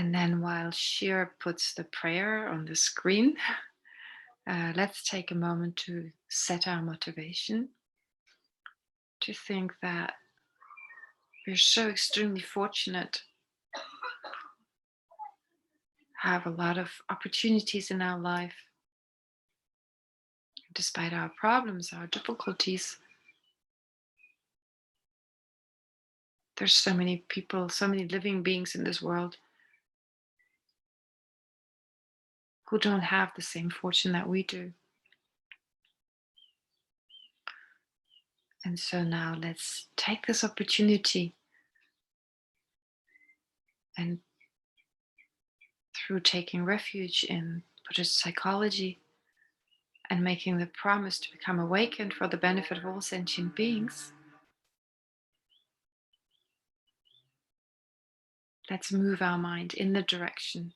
And then while Shir puts the prayer on the screen, let's take a moment to set our motivation, to think that we're so extremely fortunate, have a lot of opportunities in our life. Despite our problems, our difficulties, there's so many people, so many living beings in this world who don't have the same fortune that we do. And so now let's take this opportunity and through taking refuge in Buddhist psychology and making the promise to become awakened for the benefit of all sentient beings, let's move our mind in the direction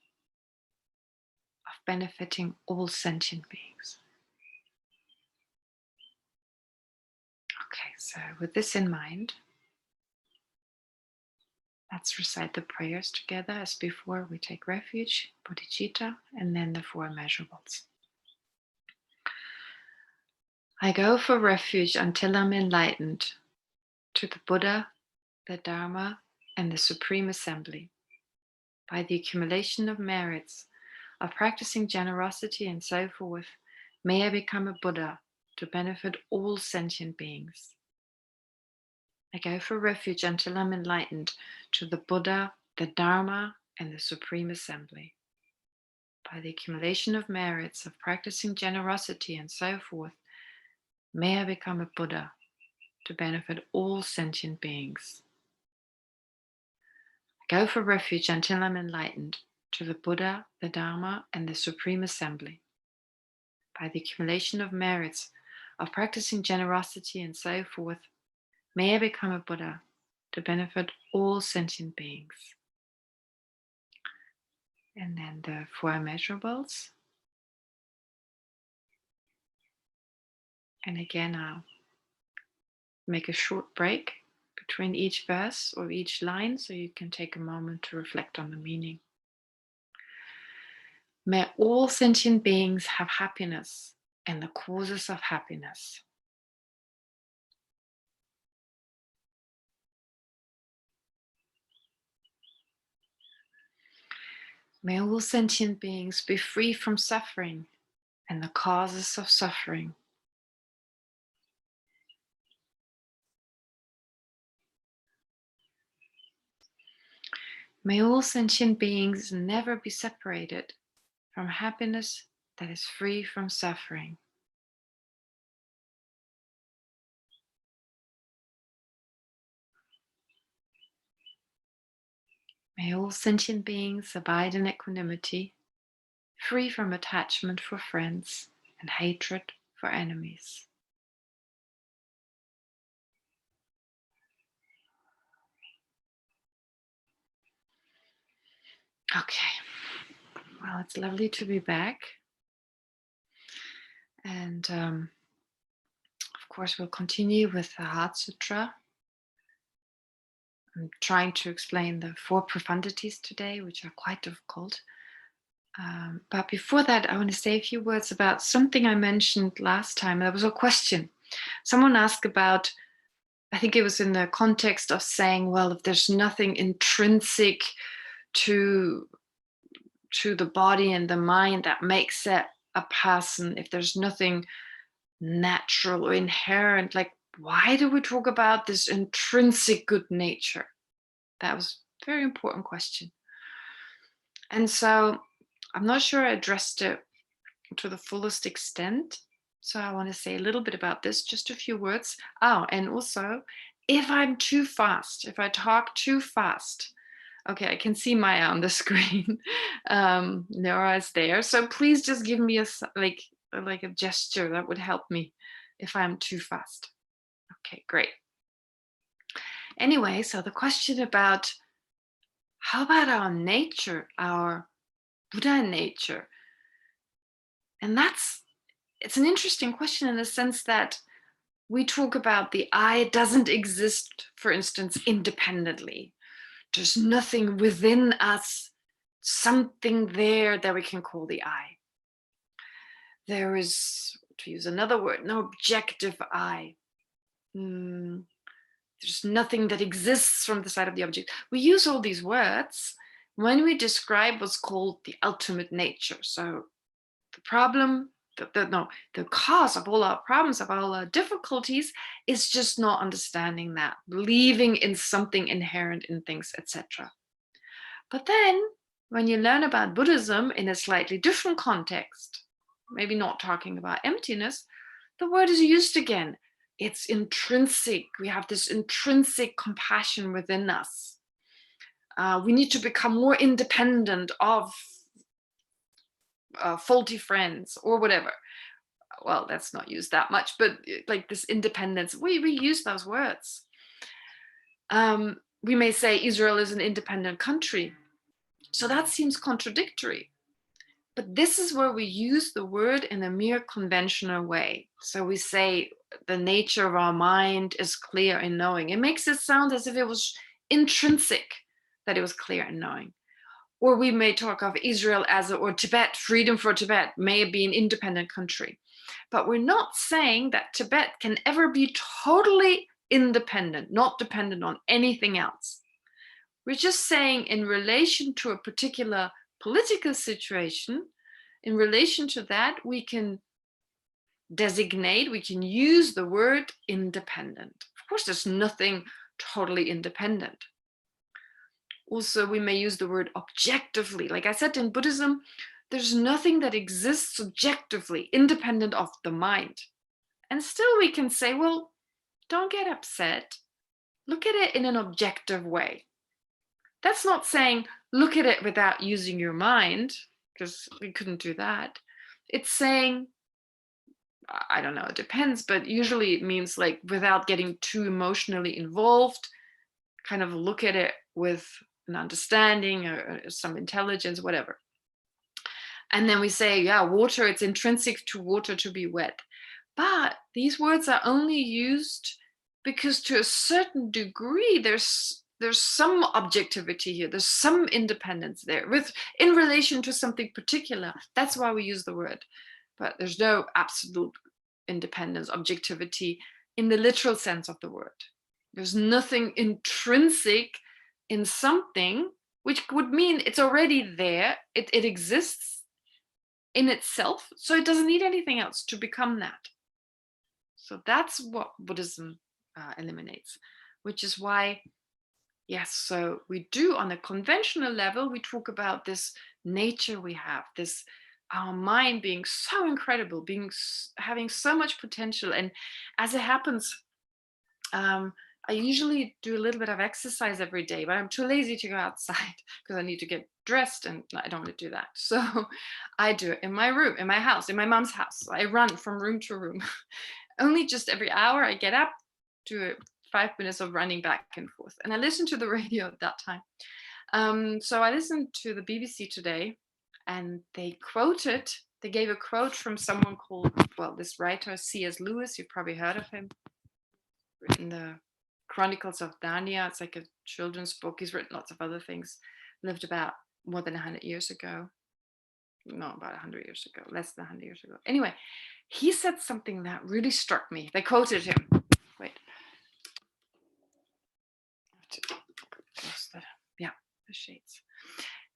of benefiting all sentient beings. Okay, so with this in mind, let's recite the prayers together as before. We take refuge, bodhicitta, and then the four immeasurables. I go for refuge until I'm enlightened to the Buddha, the Dharma, and the Supreme Assembly. By the accumulation of merits, of practicing generosity and so forth, may I become a Buddha to benefit all sentient beings. I go for refuge until I'm enlightened to the Buddha, the Dharma, and the Supreme Assembly. By the accumulation of merits, of practicing generosity and so forth, may I become a Buddha to benefit all sentient beings. I go for refuge until I'm enlightened to the Buddha, the Dharma, and the Supreme Assembly. By the accumulation of merits, of practicing generosity and so forth, may I become a Buddha to benefit all sentient beings. And then the four immeasurables. And again, I'll make a short break between each verse or each line so you can take a moment to reflect on the meaning. May all sentient beings have happiness and the causes of happiness. May all sentient beings be free from suffering and the causes of suffering. May all sentient beings never be separated from happiness that is free from suffering. May all sentient beings abide in equanimity, free from attachment for friends and hatred for enemies. Okay, well, it's lovely to be back. And of course, we'll continue with the Heart Sutra. I'm trying to explain the four profundities today, which are quite difficult. But before that, I want to say a few words about something I mentioned last time. There was a question. Someone asked about, I think it was in the context of saying, well, if there's nothing intrinsic to the body and the mind that makes it a person, if there's nothing natural or inherent, like, why do we talk about this intrinsic good nature? That was a very important question. And so I'm not sure I addressed it to the fullest extent. So I want to say a little bit about this, just a few words. Oh, and also, if I'm too fast, if I talk too fast, okay, I can see Maya on the screen. Nora is there. So please just give me like a gesture that would help me if I'm too fast. Okay, great. Anyway, so the question about how about our nature, our Buddha nature? And it's an interesting question in the sense that we talk about the I doesn't exist, for instance, independently. There's nothing within us something there that we can call the I. There is, to use another word, no objective I. There's nothing that exists from the side of the object. We use all these words when we describe what's called the ultimate nature. So the problem, the cause of all our problems, of all our difficulties, is just not understanding that, believing in something inherent in things, etc. But then, when you learn about Buddhism in a slightly different context, maybe not talking about emptiness, the word is used again. It's intrinsic. We have this intrinsic compassion within us. We need to become more independent of faulty friends or whatever. Well, that's not used that much, but like this independence, we use those words. We may say Israel is an independent country. So that seems contradictory. But this is where we use the word in a mere conventional way. So we say the nature of our mind is clear in knowing. It makes it sound as if it was intrinsic that it was clear in knowing. Or we may talk of Israel as, or Tibet, freedom for Tibet may be an independent country. But we're not saying that Tibet can ever be totally independent, not dependent on anything else. We're just saying in relation to a particular political situation, in relation to that, we can designate, we can use the word independent. Of course, there's nothing totally independent. Also, we may use the word objectively. Like I said, in Buddhism, there's nothing that exists subjectively, independent of the mind. And still we can say, well, don't get upset. Look at it in an objective way. That's not saying look at it without using your mind, because we couldn't do that. It's saying, I don't know, it depends, but usually it means like without getting too emotionally involved, kind of look at it with an understanding or some intelligence, whatever. And then we say, yeah, water, it's intrinsic to water to be wet. But these words are only used because to a certain degree, there's some objectivity here. There's some independence there in relation to something particular. That's why we use the word. But there's no absolute independence, objectivity in the literal sense of the word. There's nothing intrinsic in something, which would mean it's already there. It exists in itself, so it doesn't need anything else to become that. So that's what Buddhism eliminates, which is why, yes, so we do on a conventional level, we talk about this nature we have, this our mind being so incredible, having so much potential. And as it happens, I usually do a little bit of exercise every day, but I'm too lazy to go outside because I need to get dressed and I don't want to do that. So I do it in my room, in my house, in my mom's house. I run from room to room. Only just every hour I get up, do 5 minutes of running back and forth. And I listen to the radio at that time. So I listened to the BBC today and they gave a quote from someone called, well, this writer, C.S. Lewis, you've probably heard of him, written the Chronicles of Narnia. It's like a children's book. He's written lots of other things. Lived about more than 100 years ago. No, about 100 years ago, less than 100 years ago. Anyway, he said something that really struck me. They quoted him. Wait. Yeah, the shades.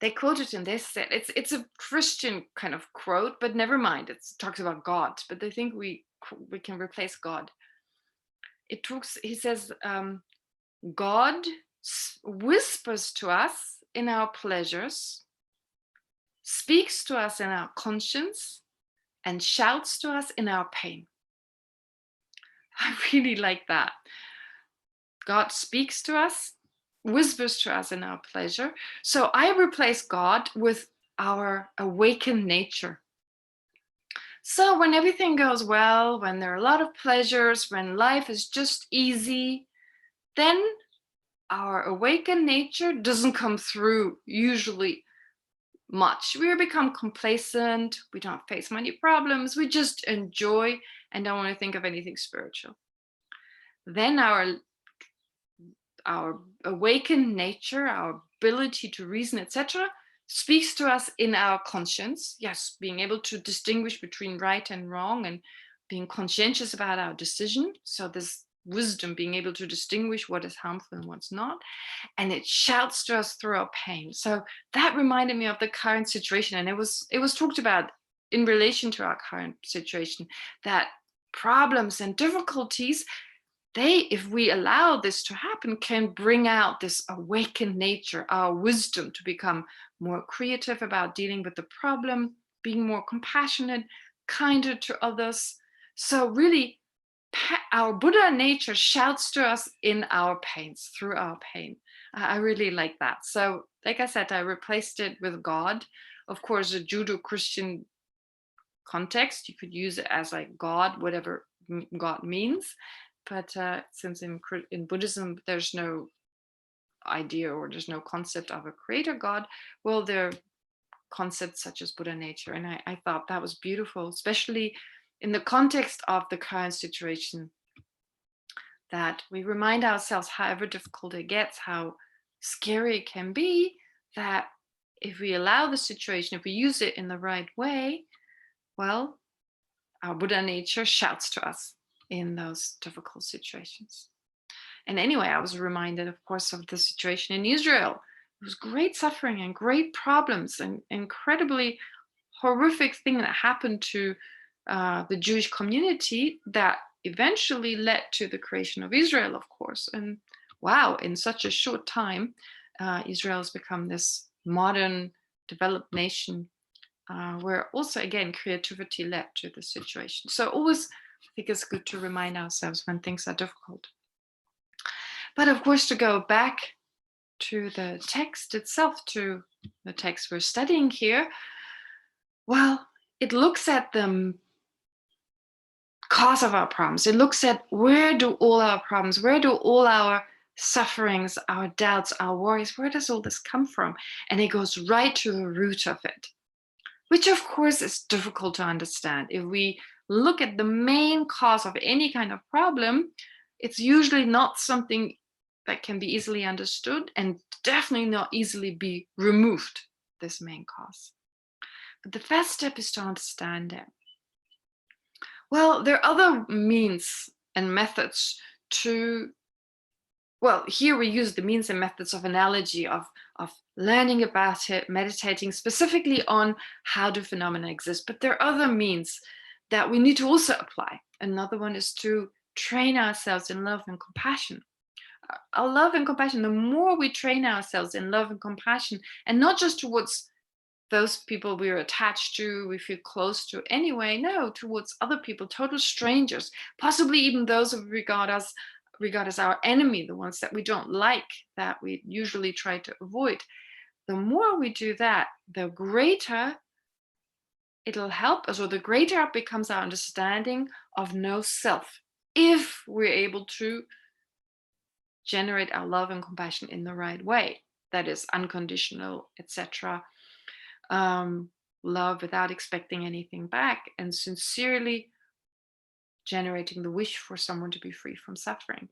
They quoted him. They said it's a Christian kind of quote, but never mind. It talks about God, but they think we can replace God. He says, God whispers to us in our pleasures, speaks to us in our conscience, and shouts to us in our pain. I really like that. God speaks to us, whispers to us in our pleasure. So I replace God with our awakened nature. So when everything goes well, when there are a lot of pleasures, when life is just easy, then our awakened nature doesn't come through usually much. We become complacent, we don't face many problems, we just enjoy and don't want to think of anything spiritual. Then our awakened nature, our ability to reason, etc., speaks to us in our conscience. Yes, being able to distinguish between right and wrong and being conscientious about our decision. So this wisdom, being able to distinguish what is harmful and what's not. And it shouts to us through our pain. So that reminded me of the current situation. And it was talked about in relation to our current situation, that problems and difficulties, they, if we allow this to happen, can bring out this awakened nature, our wisdom, to become more creative about dealing with the problem, being more compassionate, kinder to others. So really, our Buddha nature shouts to us in our pains, through our pain. I really like that. So, like I said, I replaced it with God. Of course, a Judo-Christian context, you could use it as like God, whatever God means. But since in Buddhism there's no idea, or there's no concept of a creator God, well, there are concepts such as Buddha nature. And I thought that was beautiful, especially in the context of the current situation, that we remind ourselves, however difficult it gets, how scary it can be, that if we allow the situation, if we use it in the right way, well, our Buddha nature shouts to us in those difficult situations. And anyway, I was reminded, of course, of the situation in Israel. It was great suffering and great problems, and incredibly horrific thing that happened to the Jewish community that eventually led to the creation of Israel, of course. And wow, in such a short time, Israel has become this modern, developed nation, where also, again, creativity led to the situation. So always, I think it's good to remind ourselves when things are difficult. But of course, to go back to the text itself, to the text we're studying here, well, it looks at the cause of our problems. It looks at where do all our problems, where do all our sufferings, our doubts, our worries, where does all this come from? And it goes right to the root of it, which of course is difficult to understand. If we look at the main cause of any kind of problem, it's usually not something that can be easily understood, and definitely not easily be removed, this main cause. But the first step is to understand it. Well, there are other means and methods to, well, here we use the means and methods of analogy, of learning about it, meditating specifically on how do phenomena exist. But there are other means that we need to also apply. Another one is to train ourselves in love and compassion. Our love and compassion, the more we train ourselves in love and compassion, and not just towards those people we're attached to, we feel close to anyway, no, towards other people, total strangers, possibly even those who regard as our enemy, the ones that we don't like, that we usually try to avoid. The more we do that, the greater it'll help us, or the greater it becomes our understanding of no self, if we're able to generate our love and compassion in the right way, that is unconditional, etc. Love without expecting anything back, and sincerely generating the wish for someone to be free from suffering.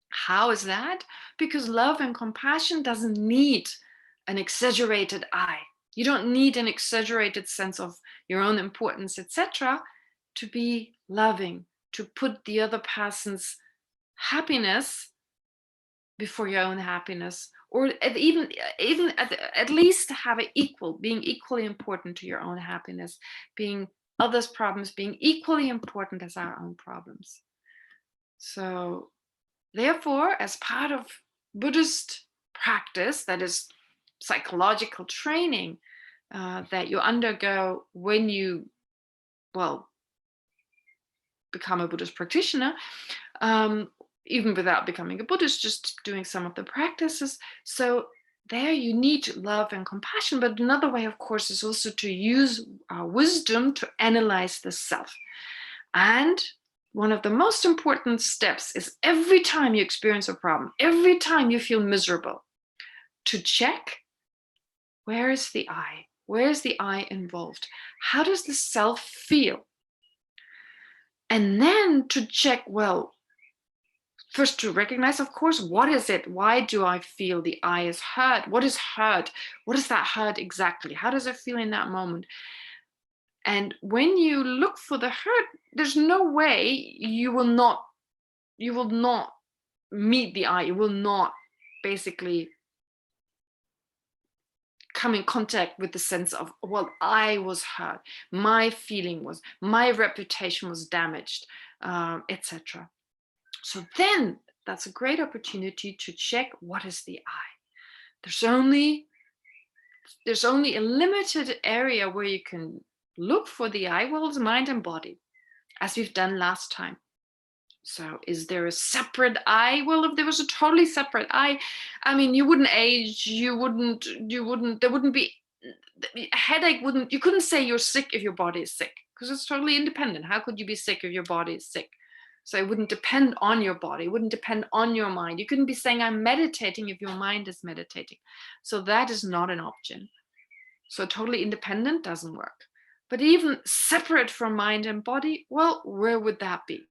How is that? Because love and compassion doesn't need an exaggerated I. You don't need an exaggerated sense of your own importance, etc., to be loving, to put the other person's happiness before your own happiness, or even at least have it equal, being equally important to your own happiness, being others' problems being equally important as our own problems. So therefore, as part of Buddhist practice, that is psychological training that you undergo when you, well, become a Buddhist practitioner, even without becoming a Buddhist, just doing some of the practices. So there you need love and compassion. But another way, of course, is also to use our wisdom to analyze the self. And one of the most important steps is, every time you experience a problem, every time you feel miserable, to check, where is the I? Where is the I involved? How does the self feel? And then to check, well, first to recognize, of course, what is it? Why do I feel the eye is hurt? What is hurt? What is that hurt exactly? How does it feel in that moment? And when you look for the hurt, there's no way you will not meet the eye. You will not basically come in contact with the sense of, well, I was hurt, my feeling was, my reputation was damaged, etc. So then that's a great opportunity to check, what is the I. There's only a limited area where you can look for the I. Well, it's mind and body, as we've done last time. So is there a separate I? Well, if there was a totally separate I mean, you wouldn't age, there wouldn't be a headache. You couldn't say you're sick if your body is sick, because it's totally independent. How could you be sick if your body is sick? So it wouldn't depend on your body, it wouldn't depend on your mind. You couldn't be saying I'm meditating if your mind is meditating. So that is not an option. So totally independent doesn't work. But even separate from mind and body, well, where would that be?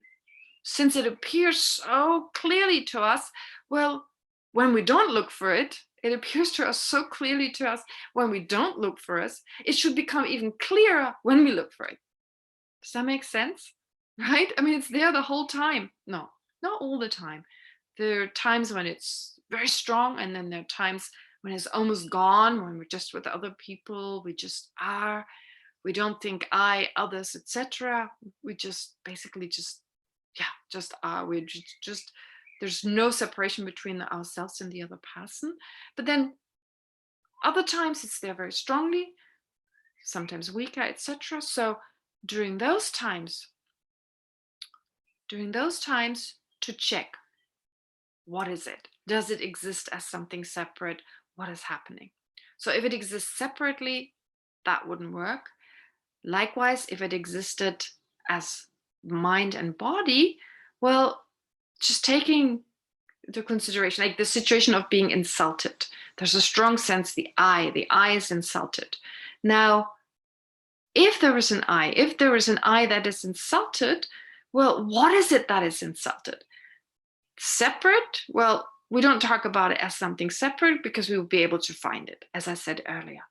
Since it appears so clearly to us, well, when we don't look for it, it appears to us so clearly to us when we don't look for it, it should become even clearer when we look for it. Does that make sense? Right? I mean, it's there the whole time. No, not all the time. There are times when it's very strong, and then there are times when it's almost gone, when we're just with other people, we just are. We don't think I, others, etc. We just basically just are. We just there's no separation between ourselves and the other person. But then other times it's there very strongly, sometimes weaker, etc. So during those times to check, what is it? Does it exist as something separate? What is happening? So if it exists separately, that wouldn't work. Likewise, if it existed as mind and body, well, just taking into consideration, like the situation of being insulted, there's a strong sense the I is insulted. Now, if there is an I that is insulted, well, what is it that is insulted? Separate? Well, we don't talk about it as something separate because we will be able to find it, as I said earlier.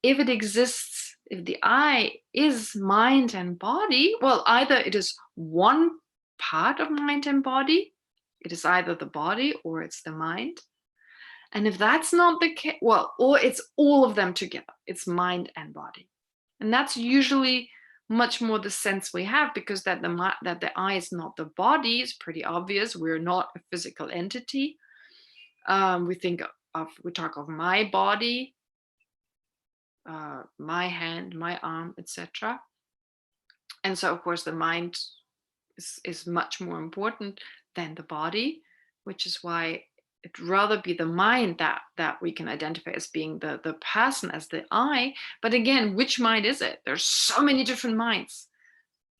If it exists, if the I is mind and body, well, either it is one part of mind and body, it is either the body or it's the mind. And if that's not the case, well, or it's all of them together, it's mind and body. And that's usually much more the sense we have, because that the I is not the body is pretty obvious. We're not a physical entity. We talk of my body, my hand, my arm, etc. And so, of course, the mind is much more important than the body, which is why it'd rather be the mind that we can identify as being the person, as the I. But again, which mind is it? There's so many different minds.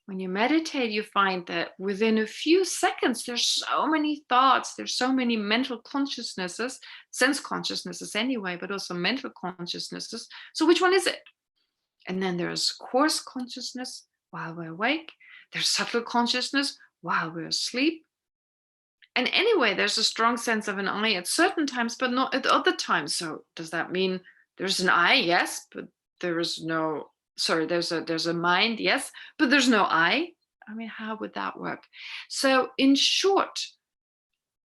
When you meditate, you find that within a few seconds, there's so many thoughts, there's so many mental consciousnesses, sense consciousnesses anyway, but also mental consciousnesses. So which one is it? And then there's coarse consciousness while we're awake. There's subtle consciousness while we're asleep. And anyway, there's a strong sense of an I at certain times, but not at other times. So does that mean there's an I? Yes, but there is no, sorry, there's a mind, yes, but there's no I. I mean, how would that work? So in short,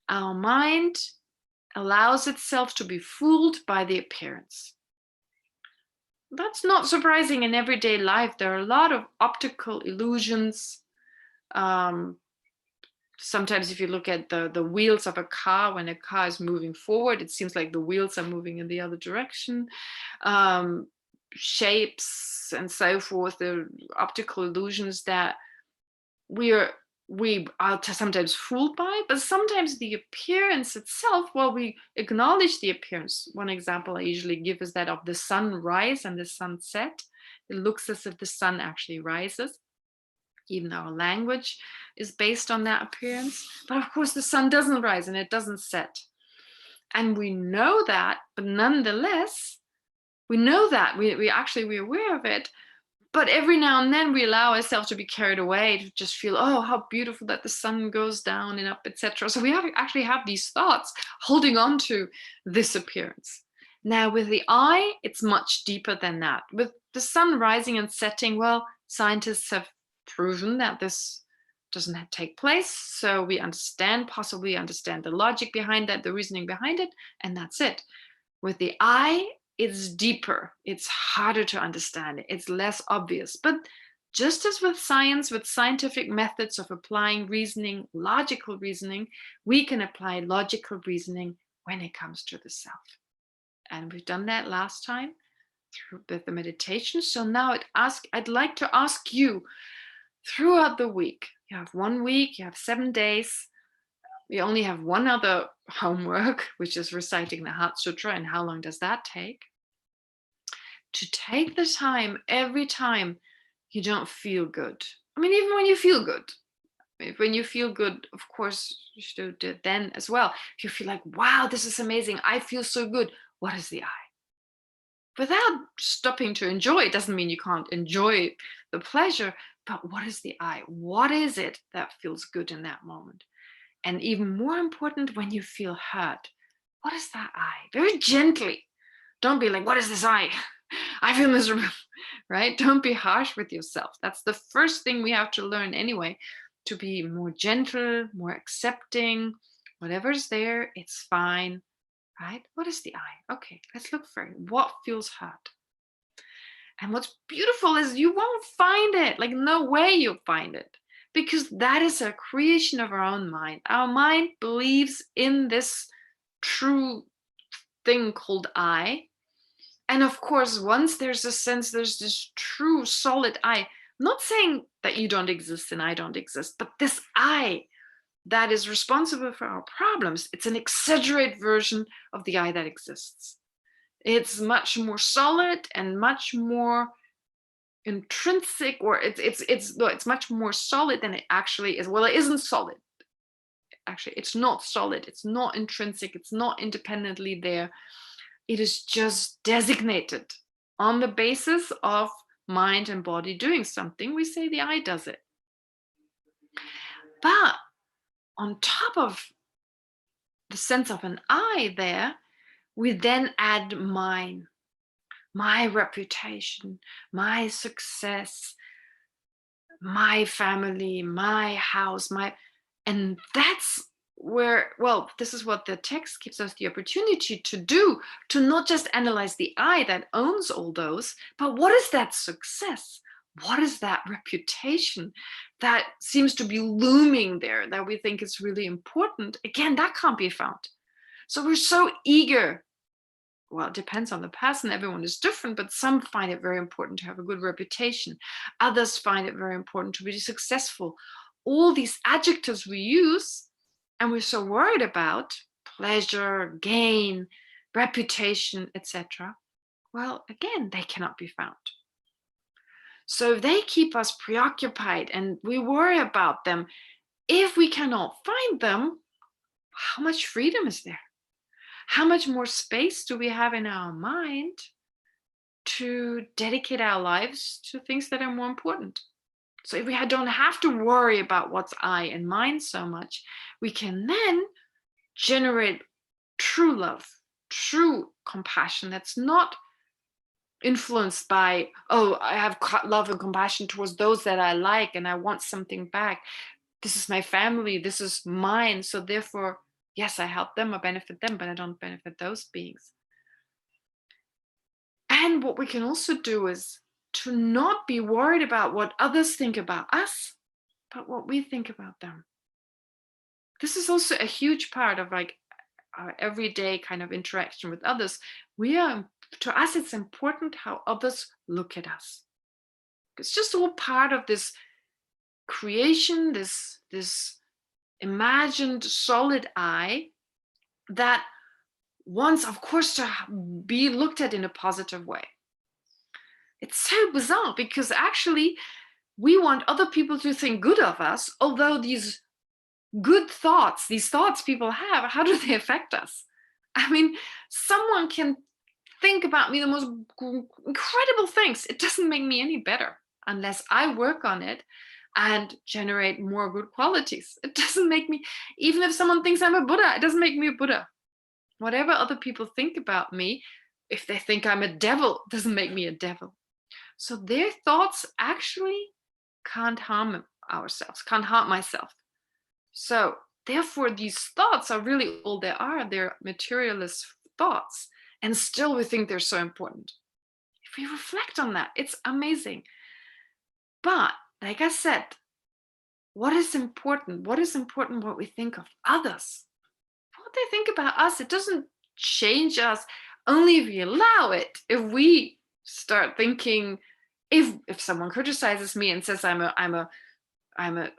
our mind allows itself to be fooled by the appearance. That's not surprising in everyday life. There are a lot of optical illusions. Sometimes if you look at the wheels of a car, when a car is moving forward, it seems like the wheels are moving in the other direction. Shapes and so forth, the optical illusions that we are sometimes fooled by, but sometimes the appearance itself, well, we acknowledge the appearance. One example I usually give is that of the sunrise and the sunset. It looks as if the sun actually rises. Even our language is based on that appearance. But of course, the sun doesn't rise and it doesn't set. And we know that, but nonetheless, we know that, we're aware of it, But every now and then we allow ourselves to be carried away, to just feel, oh, how beautiful that the sun goes down and up, etc. So we actually have these thoughts holding on to this appearance. Now with the I, it's much deeper than that. With the sun rising and setting, well, scientists have proven that this doesn't take place. So we possibly understand the logic behind that, the reasoning behind it, and that's it. With the I, it's deeper, it's harder to understand, it's less obvious. But just as with science, with scientific methods of applying reasoning, logical reasoning, we can apply logical reasoning when it comes to the self. And we've done that last time with the meditation. So now I'd like to ask you throughout the week. You have 1 week, you have 7 days. We only have one other homework, which is reciting the Heart Sutra. And how long does that take? To take the time every time you don't feel good. I mean, even when you feel good. When you feel good, of course, you should do it then as well. If you feel like, wow, this is amazing, I feel so good, what is the I? Without stopping to enjoy, it doesn't mean you can't enjoy the pleasure, but what is the I? What is it that feels good in that moment? And even more important, when you feel hurt, what is that I? Very gently. Don't be like, what is this I? I feel miserable, right? Don't be harsh with yourself. That's the first thing we have to learn anyway, to be more gentle, more accepting. Whatever's there, it's fine, right? What is the I? Okay, let's look for it. What feels hurt? And what's beautiful is you won't find it. Like, no way you'll find it. Because that is a creation of our own mind. Our mind believes in this true thing called I. And of course, once there's a sense, there's this true solid I. I'm not saying that you don't exist and I don't exist, but this I that is responsible for our problems, it's an exaggerated version of the I that exists. It's much more solid and much more intrinsic, or it's much more solid than it actually is. Well, it isn't solid. Actually, it's not solid. It's not intrinsic. It's not independently there. It is just designated on the basis of mind and body doing something. We say the I does it. But on top of the sense of an I there, we then add mine, my reputation, my success, my family, my house, and that's where, well, this is what the text gives us the opportunity to do, to not just analyze the I that owns all those, but what is that success? What is that reputation that seems to be looming there that we think is really important? Again, that can't be found. So we're so eager. Well, it depends on the person. Everyone is different, but some find it very important to have a good reputation. Others find it very important to be successful. All these adjectives we use and we're so worried about, pleasure, gain, reputation, etc. Well, again, they cannot be found. So if they keep us preoccupied and we worry about them, if we cannot find them, how much freedom is there? How much more space do we have in our mind to dedicate our lives to things that are more important? So if we don't have to worry about what's I and mine so much, we can then generate true love, true compassion that's not influenced by, oh, I have love and compassion towards those that I like and I want something back. This is my family, this is mine. So therefore, yes, I help them, I benefit them, but I don't benefit those beings. And what we can also do is to not be worried about what others think about us, but what we think about them. This is also a huge part of like our everyday kind of interaction with others. To us, it's important how others look at us. It's just all part of this creation, this imagined solid I that wants, of course, to be looked at in a positive way. It's so bizarre because actually we want other people to think good of us, although these good thoughts, these thoughts people have, how do they affect us? I mean, someone can think about me the most incredible things. It doesn't make me any better. unless I work on it and generate more good qualities. It doesn't make me, even if someone thinks I'm a Buddha, it doesn't make me a Buddha. Whatever other people think about me, if they think I'm a devil, it doesn't make me a devil. So their thoughts actually can't harm ourselves, can't harm myself. So therefore, these thoughts are really all they are. They're materialist thoughts. And still we think they're so important. If we reflect on that, it's amazing. But like I said, what is important? What is important what we think of others? What they think about us, it doesn't change us only if we allow it. If we start thinking, if someone criticizes me and says I'm a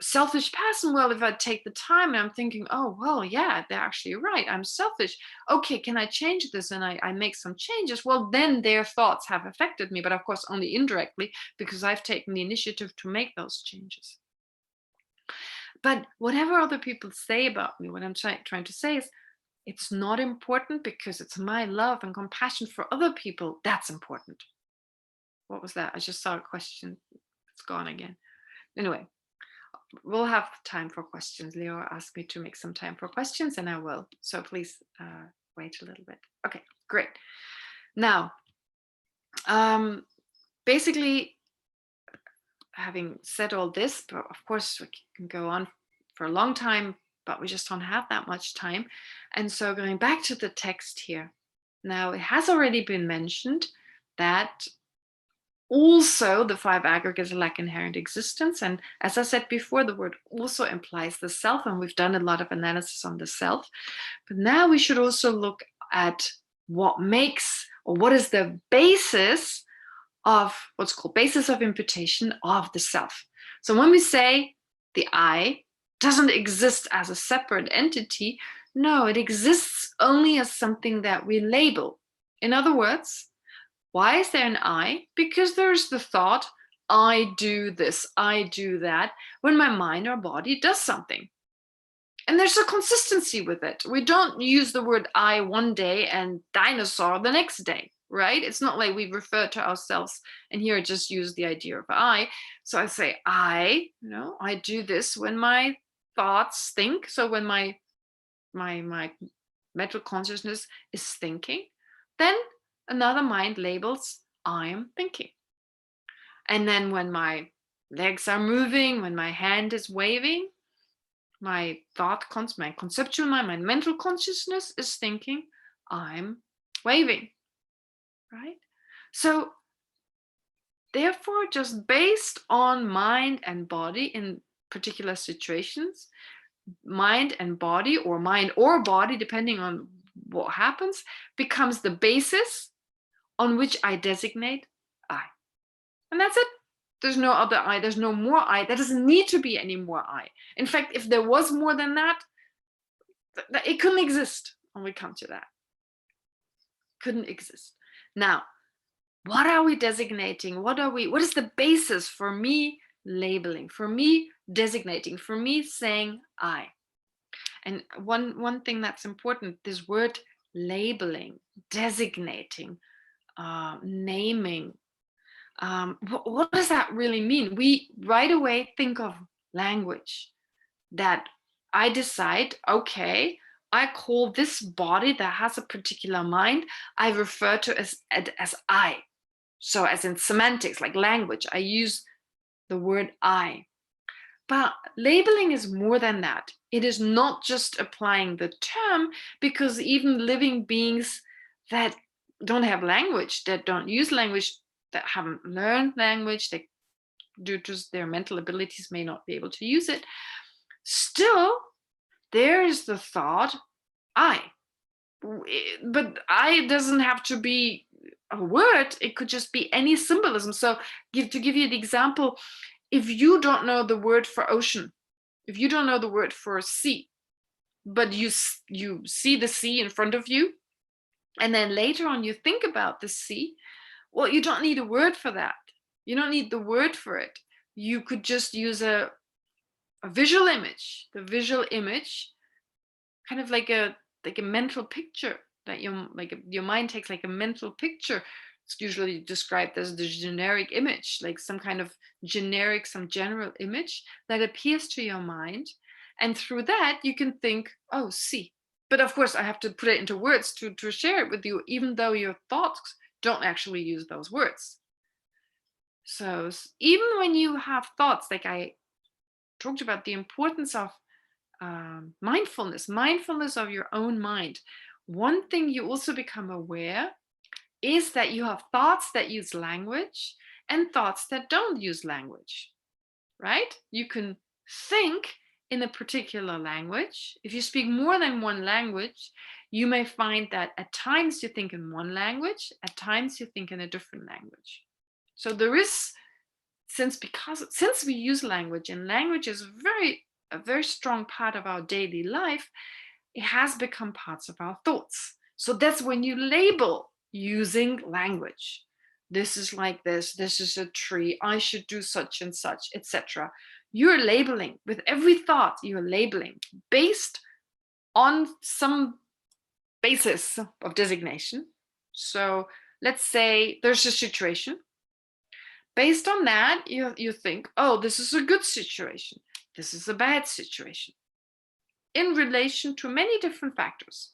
selfish person, well, if I take the time and I'm thinking, oh well, yeah, they're actually right, I'm selfish, okay, can I change this? And I make some changes, well, then their thoughts have affected me, but of course only indirectly, because I've taken the initiative to make those changes. But whatever other people say about me, what I'm trying to say is, it's not important, because it's my love and compassion for other people that's important. What was that? I just saw a question. It's gone again. Anyway, we'll have time for questions. Leo asked me to make some time for questions, and I will. So please wait a little bit. Okay, great. Now, basically, having said all this, but of course we can go on for a long time, but we just don't have that much time. And so going back to the text here, now it has already been mentioned that also the five aggregates lack inherent existence. And as I said before, the word also implies the self, and we've done a lot of analysis on the self. But now we should also look at what makes, or what is the basis of what's called basis of imputation of the self. So when we say the I doesn't exist as a separate entity, no, it exists only as something that we label. In other words, why is there an I? Because there's the thought, I do this, I do that, when my mind or body does something. And there's a consistency with it. We don't use the word I one day and dinosaur the next day, right? It's not like we refer to ourselves and here I just use the idea of I. So I say, I do this when my thoughts think. So when my mental consciousness is thinking, then another mind labels I'm thinking. And then when my legs are moving, when my hand is waving, my my conceptual mind, my mental consciousness is thinking I'm waving, right? So therefore, just based on mind and body in particular situations, mind and body, or mind or body, depending on what happens, becomes the basis on which I designate I. And that's it. There's no other I. There's no more I. There doesn't need to be any more I. In fact, if there was more than that, it couldn't exist. And we come to that. Couldn't exist. Now, what are we designating? What is the basis for me labeling, for me designating, for me saying I? And one thing that's important, this word labeling, designating, naming, what does that really mean? We right away think of language, that I decide, okay, I call this body that has a particular mind, I refer to as I. So as in semantics, like language, I use the word I. But labeling is more than that. It is not just applying the term, because even living beings that don't have language, that don't use language, that haven't learned language, that due to their mental abilities may not be able to use it, still there is the thought I. But I doesn't have to be a word, it could just be any symbolism. So to give you the example, if you don't know the word for ocean, if you don't know the word for sea, but you see the sea in front of you, and then later on you think about the sea, well, you don't need a word for that. You don't need the word for it. You could just use a visual image. The visual image, kind of like a mental picture that your mind takes, like a mental picture It's usually described as the generic image, like some kind of generic, some general image that appears to your mind. And through that, you can think, oh, see. But of course, I have to put it into words to share it with you, even though your thoughts don't actually use those words. So even when you have thoughts, like I talked about the importance of mindfulness of your own mind. One thing you also become aware is that you have thoughts that use language and thoughts that don't use language, right? You can think in a particular language. If you speak more than one language, you may find that at times you think in one language, at times you think in a different language. So there is, since we use language, and language is a very strong part of our daily life, it has become parts of our thoughts. So that's when you label using language. This is like this is a tree, I should do such and such, etc. You're labeling with every thought, you're labeling based on some basis of designation. So let's say there's a situation. Based on that, you think, oh, this is a good situation, this is a bad situation, in relation to many different factors.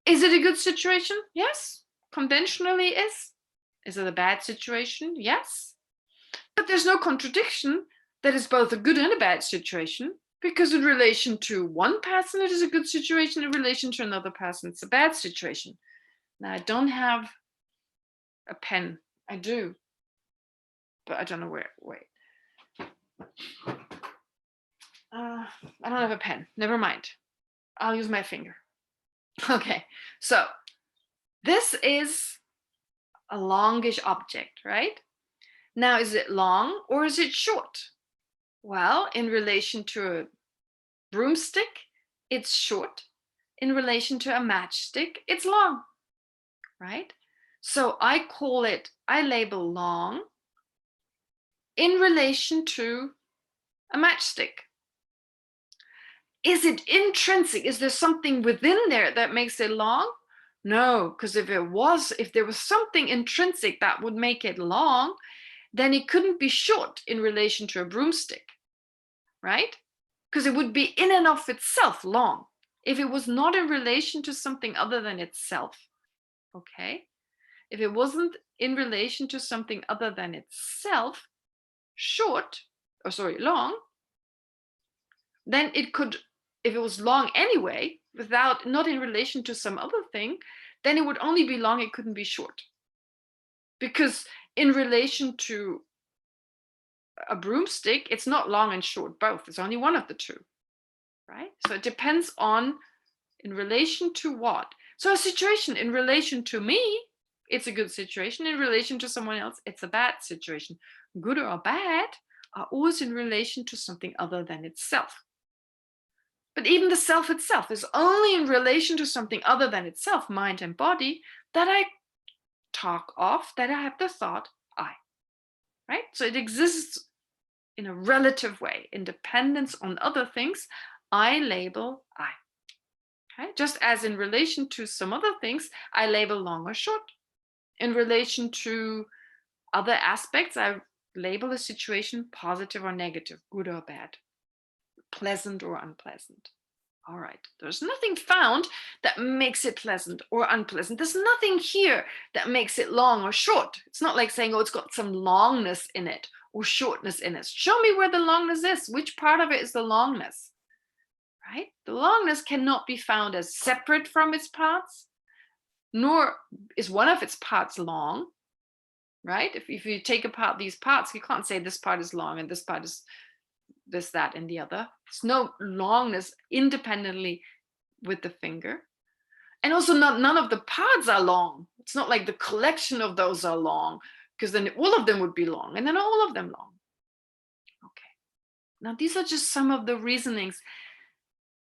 Is it a good situation? Yes. Conventionally is. Is it a bad situation? Yes. But there's no contradiction that it's both a good and a bad situation, because in relation to one person, it is a good situation. In relation to another person, it's a bad situation. Now, I don't have a pen. I do, but I don't know where. Wait. I don't have a pen. Never mind. I'll use my finger. Okay, so this is a longish object, right? Now, is it long or is it short? Well, in relation to a broomstick, it's short. In relation to a matchstick, it's long, right? So I label long in relation to a matchstick. Is it intrinsic? Is there something within there that makes it long? No, because if there was something intrinsic that would make it long, then it couldn't be short in relation to a broomstick, right? Because it would be in and of itself long if it was not in relation to something other than itself, okay? If it wasn't in relation to something other than itself, long, then it could, if it was long anyway, not in relation to some other thing, then it would only be long, it couldn't be short. Because in relation to a broomstick, it's not long and short both. It's only one of the two, right? So it depends on in relation to what. So a situation in relation to me, it's a good situation. In relation to someone else, it's a bad situation. Good or bad are always in relation to something other than itself. But even the self itself is only in relation to something other than itself, mind and body, that I talk of, that I have the thought I, right? So it exists in a relative way, in dependence on other things. I label I, okay? Just as in relation to some other things, I label long or short. In relation to other aspects, I label a situation positive or negative, good or bad, pleasant or unpleasant. All right, there's nothing found that makes it pleasant or unpleasant. There's nothing here that makes it long or short. It's not like saying, oh, it's got some longness in it or shortness in it. Show me where the longness is. Which part of it is the longness, right? The longness cannot be found as separate from its parts, nor is one of its parts long, right? If you take apart these parts, you can't say this part is long and this part is this, that, and the other. There's no longness independently with the finger. And also none of the parts are long. It's not like the collection of those are long, because then all of them would be long, and then all of them long. Okay. Now, these are just some of the reasonings.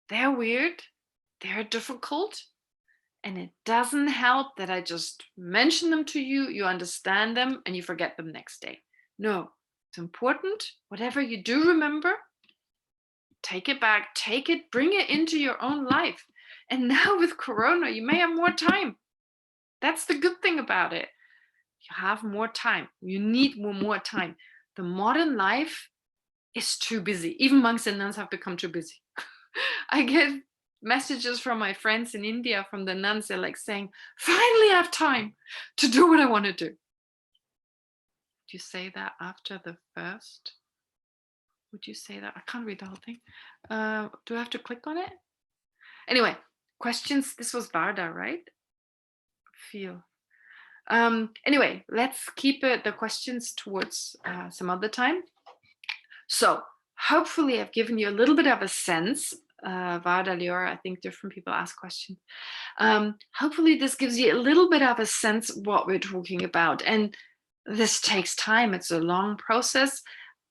They're weird, they're difficult, and it doesn't help that I just mention them to you, you understand them, and you forget them next day. No, it's important. Whatever you do remember, take it back, bring it into your own life. And now with Corona, you may have more time. That's the good thing about it. You have more time. You need more time. The modern life is too busy. Even monks and nuns have become too busy. I get messages from my friends in India, from the nuns. They're like saying, finally I have time to do what I want to do. Do you say that after the first? Would you say that? I can't read the whole thing. Do I have to click on it? Anyway, questions. This was Barda, right? Feel. Anyway, let's keep the questions towards some other time. So hopefully I've given you a little bit of a sense. Varda, Liora, I think different people ask questions. Hopefully this gives you a little bit of a sense of what we're talking about. And this takes time. It's a long process,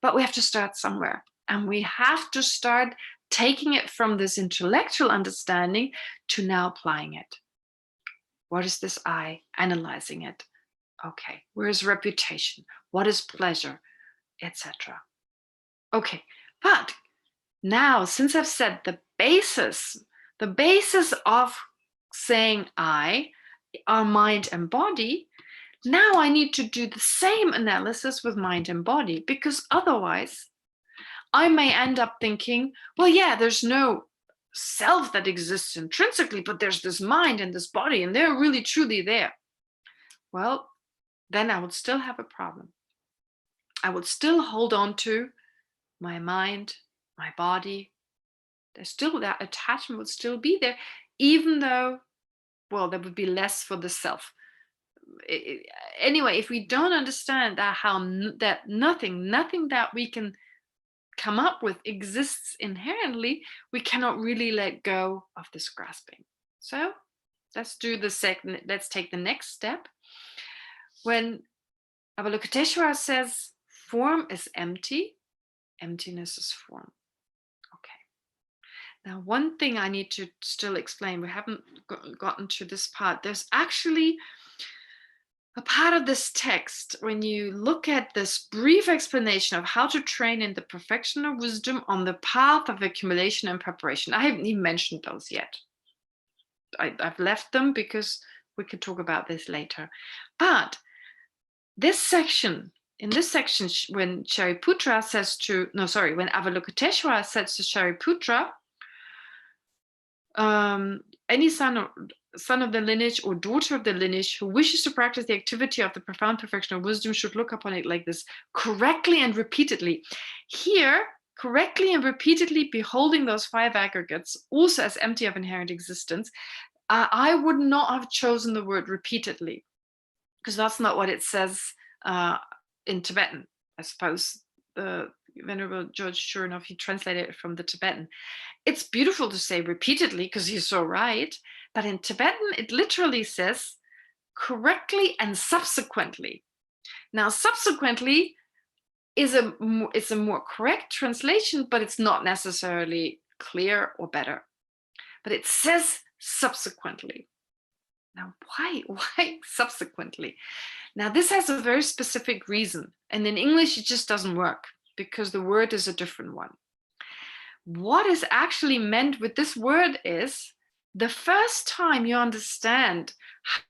but we have to start somewhere. And we have to start taking it from this intellectual understanding to now applying it. What is this I? Analyzing it. Okay, where is reputation? What is pleasure? Etc. Okay, but now, since I've said the basis of saying I are mind and body, now I need to do the same analysis with mind and body, because otherwise I may end up thinking, well, yeah, there's no self that exists intrinsically, but there's this mind and this body, and they're really truly there. Well, then I would still have a problem. I would still hold on to my mind, my body. There's still that attachment would still be there, even though, well, there would be less for the self. Anyway, if we don't understand that that nothing that we can come up with exists inherently, we cannot really let go of this grasping. So let's take the next step. When Avalokiteshvara says form is empty, emptiness is form. Okay. Now, one thing I need to still explain, we haven't gotten to this part. There's actually a part of this text, when you look at this brief explanation of how to train in the perfection of wisdom on the path of accumulation and preparation. I haven't even mentioned those yet. I've left them because we could talk about this later. But in this section, when Shariputra says when Avalokiteshvara says to Shariputra, any son of the lineage or daughter of the lineage who wishes to practice the activity of the profound perfection of wisdom should look upon it like this, correctly and repeatedly. Here, correctly and repeatedly beholding those five aggregates also as empty of inherent existence. I would not have chosen the word repeatedly, because that's not what it says in Tibetan. I suppose the Venerable George, sure enough, he translated it from the Tibetan. It's beautiful to say repeatedly, because he's so right, but in Tibetan it literally says correctly and subsequently. Now, subsequently is a more correct translation, but it's not necessarily clear or better. But it says subsequently. Now, why subsequently? Now, this has a very specific reason, and in English it just doesn't work because the word is a different one. What is actually meant with this word is the first time you understand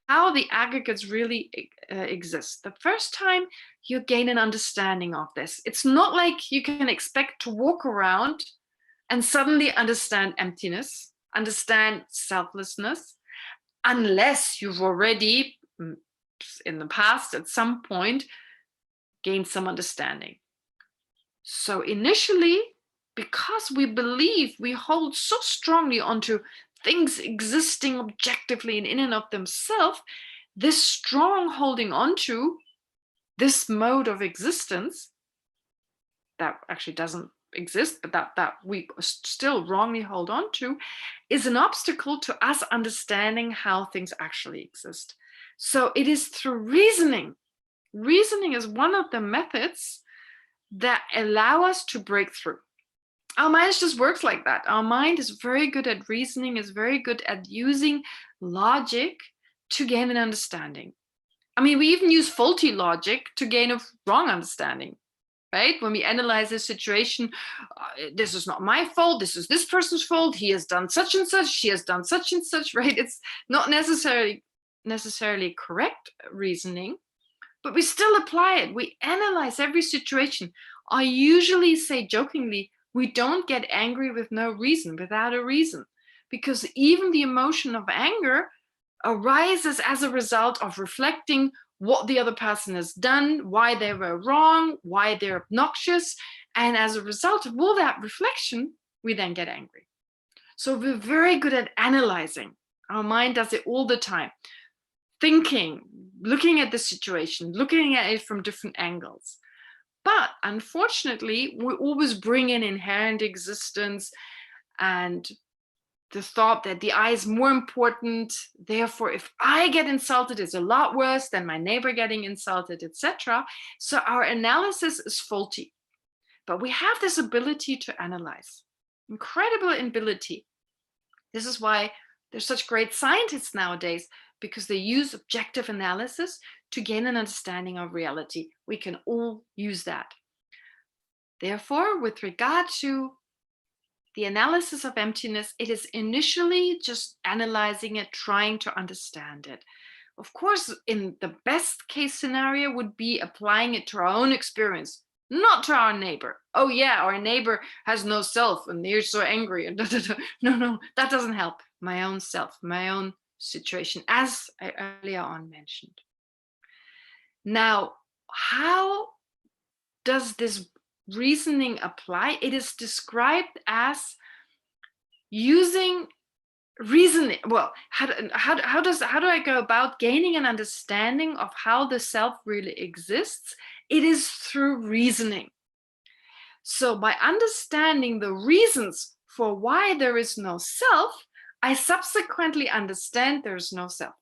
how the aggregates really exist, the first time you gain an understanding of this. It's not like you can expect to walk around and suddenly understand emptiness, understand selflessness, unless you've already, in the past, at some point, gained some understanding. So initially, because we believe, we hold so strongly onto things existing objectively and in and of themselves, this strong holding onto this mode of existence that actually doesn't exist, but that we still wrongly hold on to, is an obstacle to us understanding how things actually exist. So it is through reasoning. Reasoning is one of the methods that allow us to break through. Our mind just works like that. Our mind is very good at reasoning, is very good at using logic to gain an understanding. I mean, we even use faulty logic to gain a wrong understanding, right? When we analyze a situation, this is not my fault, this is this person's fault, he has done such and such, she has done such and such, right? It's not necessarily correct reasoning, but we still apply it. We analyze every situation. I usually say jokingly, we don't get angry with no reason, without a reason, because even the emotion of anger arises as a result of reflecting what the other person has done, why they were wrong, why they're obnoxious. And as a result of all that reflection, we then get angry. So we're very good at analyzing. Our mind does it all the time. Thinking, looking at the situation, looking at it from different angles. But unfortunately, we always bring in inherent existence and the thought that the I is more important. Therefore, if I get insulted, it's a lot worse than my neighbor getting insulted, etc. So our analysis is faulty. But we have this ability to analyze, incredible ability. This is why there's such great scientists nowadays, because they use objective analysis to gain an understanding of reality. We can all use that. Therefore, with regard to the analysis of emptiness, it is initially just analyzing it, trying to understand it. Of course, in the best case scenario would be applying it to our own experience, not to our neighbor. Oh yeah, our neighbor has no self and they're so angry. And no, that doesn't help. My own self, my own situation, as I earlier on mentioned. Now, how does this reasoning apply? It is described as using reasoning. Well, how do I go about gaining an understanding of how the self really exists? It is through reasoning. So by understanding the reasons for why there is no self, I subsequently understand there's no self.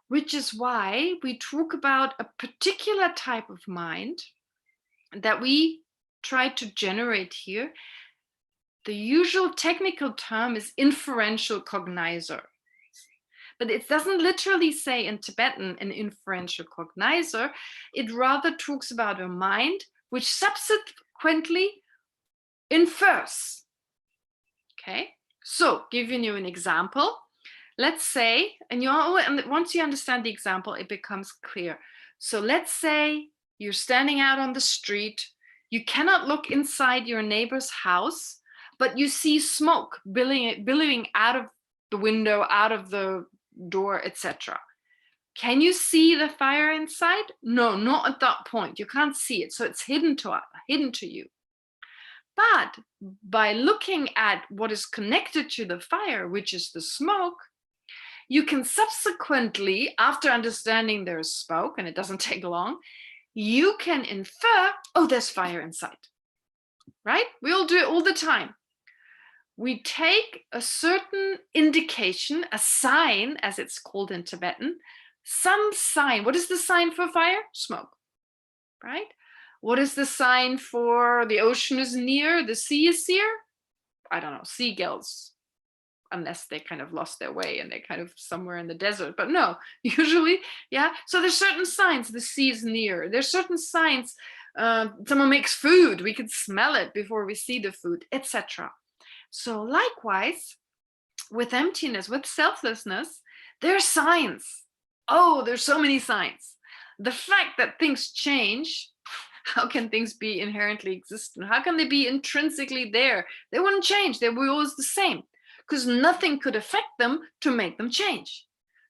Which is why we talk about a particular type of mind that we try to generate here. The usual technical term is inferential cognizer. But it doesn't literally say in Tibetan an inferential cognizer. It rather talks about a mind which subsequently infers. Okay, so giving you an example. Let's say, and once you understand the example, it becomes clear. So let's say you're standing out on the street. You cannot look inside your neighbor's house, but you see smoke billowing out of the window, out of the door, etc. Can you see the fire inside? No, not at that point. You can't see it, so it's hidden to you. But by looking at what is connected to the fire, which is the smoke, you can subsequently, after understanding there's smoke, and it doesn't take long, you can infer, oh, there's fire inside, right? We all do it all the time. We take a certain indication, a sign, as it's called in Tibetan, some sign. What is the sign for fire? Smoke, right? What is the sign for the ocean is near, the sea is near? I don't know, seagulls, unless they kind of lost their way and they're kind of somewhere in the desert. But no, usually, yeah. So there's certain signs the sea is near. There's certain signs someone makes food. We can smell it before we see the food, etc. So likewise, with emptiness, with selflessness, there are signs. Oh, there's so many signs. The fact that things change, how can things be inherently existent? How can they be intrinsically there? They wouldn't change. They were always the same, because nothing could affect them to make them change.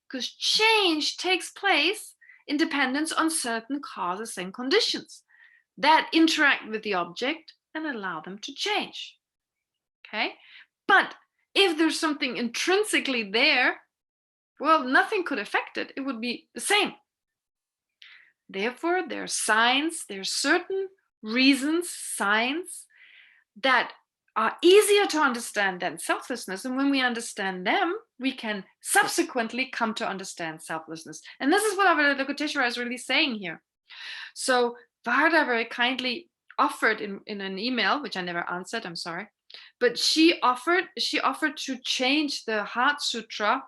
Because change takes place in dependence on certain causes and conditions that interact with the object and allow them to change. Okay? But if there's something intrinsically there, well, nothing could affect it. It would be the same. Therefore, there are signs, there are certain reasons, signs that are easier to understand than selflessness. And when we understand them, we can subsequently come to understand selflessness. And this is what Avalokiteshvara is really saying here. So Varda very kindly offered in an email, which I never answered, I'm sorry, but she offered to change the Heart Sutra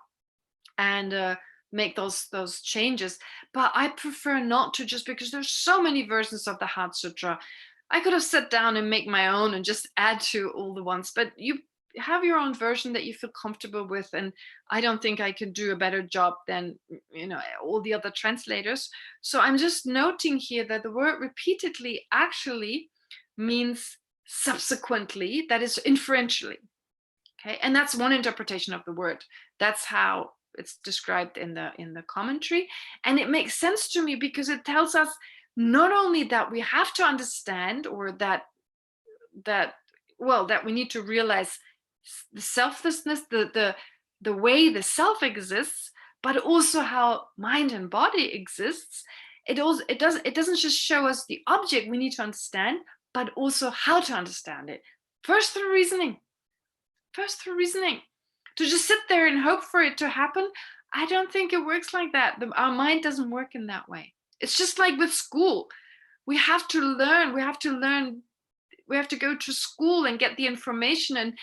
and make those changes. But I prefer not to, just because there's so many versions of the Heart Sutra. I could have sat down and make my own and just add to all the ones, but have your own version that you feel comfortable with, and I don't think I could do a better job than all the other translators. So I'm just noting here that the word repeatedly actually means subsequently, that is inferentially. Okay, and that's one interpretation of the word. That's how it's described in the commentary, and it makes sense to me because it tells us not only that we have to understand, or that we need to realize the selflessness, the way the self exists, but also how mind and body exists. It doesn't just show us the object we need to understand, but also how to understand it. First through reasoning. To just sit there and hope for it to happen, I don't think it works like that. Our mind doesn't work in that way. It's just like with school. We have to learn. We have to go to school and get the information, and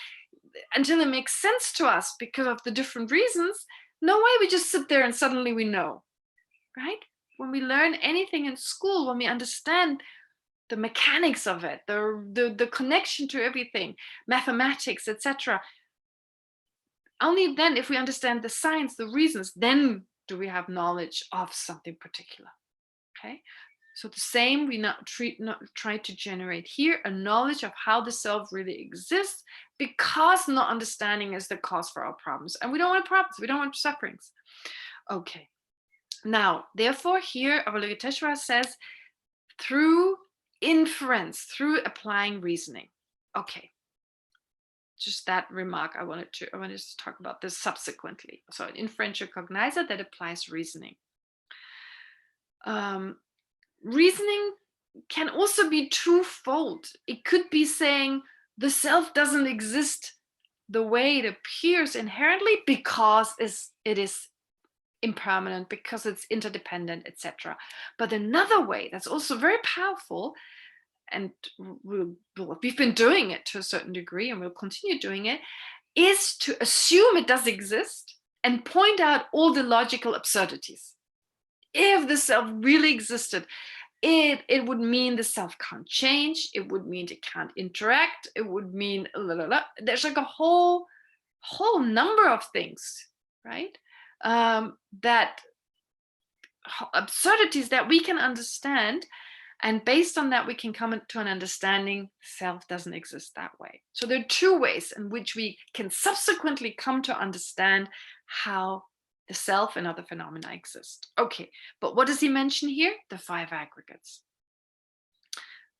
until it makes sense to us because of the different reasons. No way we just sit there and suddenly we know, right? When we learn anything in school, when we understand the mechanics of it, the connection to everything, mathematics, etc., only then, if we understand the science, the reasons, then do we have knowledge of something particular. Okay, so the same, we not try to generate here a knowledge of how the self really exists, because not understanding is the cause for our problems, and we don't want problems, we don't want sufferings. Okay, now therefore here Avalokiteshvara says through inference, through applying reasoning. Okay, just that remark, I wanted to talk about this subsequently. So an inferential cognizer that applies reasoning. Reasoning can also be twofold. It could be saying the self doesn't exist the way it appears inherently because it is impermanent, because it's interdependent, etc. But another way that's also very powerful, and we've been doing it to a certain degree and we'll continue doing it, is to assume it does exist and point out all the logical absurdities. If the self really existed, it would mean the self can't change, it would mean it can't interact, it would mean there's like a whole number of things, right? That absurdities that we can understand, and based on that we can come to an understanding self doesn't exist that way. So there are two ways in which we can subsequently come to understand how the self and other phenomena exist. Okay, but what does he mention here? The 5 aggregates.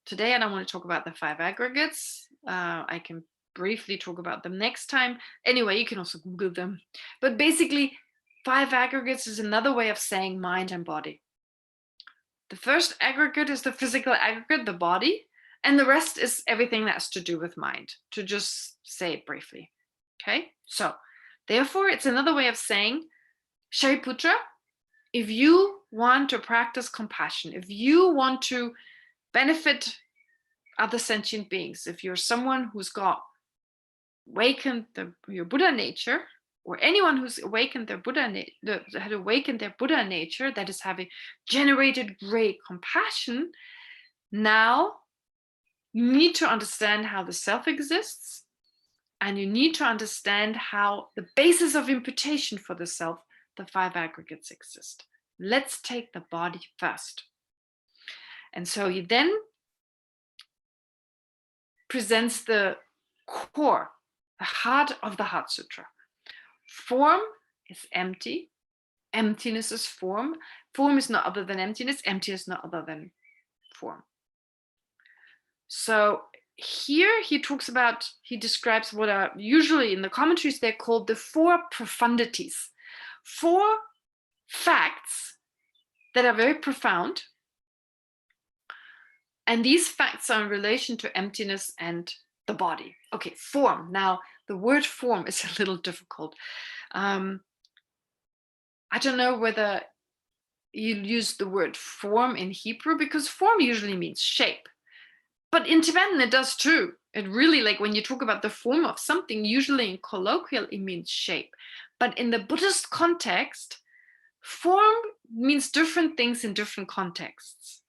Today I don't want to talk about the 5 aggregates. I can briefly talk about them next time. Anyway, you can also Google them. But basically, 5 aggregates is another way of saying mind and body. The first aggregate is the physical aggregate, the body, and the rest is everything that has to do with mind, to just say it briefly. Okay, so therefore, it's another way of saying, Shariputra, if you want to practice compassion, if you want to benefit other sentient beings, if you're someone who's got awakened your Buddha nature, or anyone who's awakened their Buddha had awakened their Buddha nature, that is having generated great compassion, now you need to understand how the self exists, and you need to understand how the basis of imputation for the self, the 5 aggregates, exist. Let's take the body first. And so he then presents the core, the heart of the Heart Sutra. Form is empty. Emptiness is form. Form is not other than emptiness. Empty is not other than form. So here he describes what are usually in the commentaries, they're called the 4 profundities. 4 facts that are very profound. And these facts are in relation to emptiness and the body. Okay, form. Now, the word form is a little difficult. I don't know whether you use the word form in Hebrew, because form usually means shape. But in Tibetan, it does too. It really, like when you talk about the form of something, usually in colloquial, it means shape. But in the Buddhist context, form means different things in different contexts.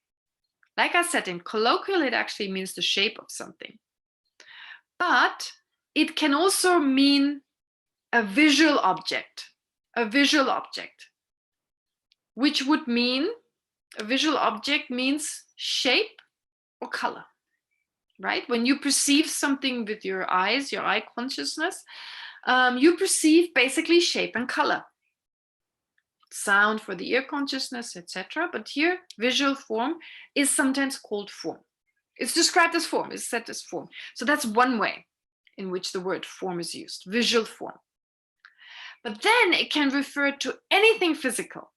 Like I said, in colloquial, it actually means the shape of something. But it can also mean a visual object, which would mean a visual object means shape or color, right? When you perceive something with your eyes, your eye consciousness, you perceive basically shape and color. Sound for the ear consciousness, etc. But here, visual form is sometimes called form. It's described as form, it's said as form. So that's one way in which the word form is used, visual form. But then it can refer to anything physical.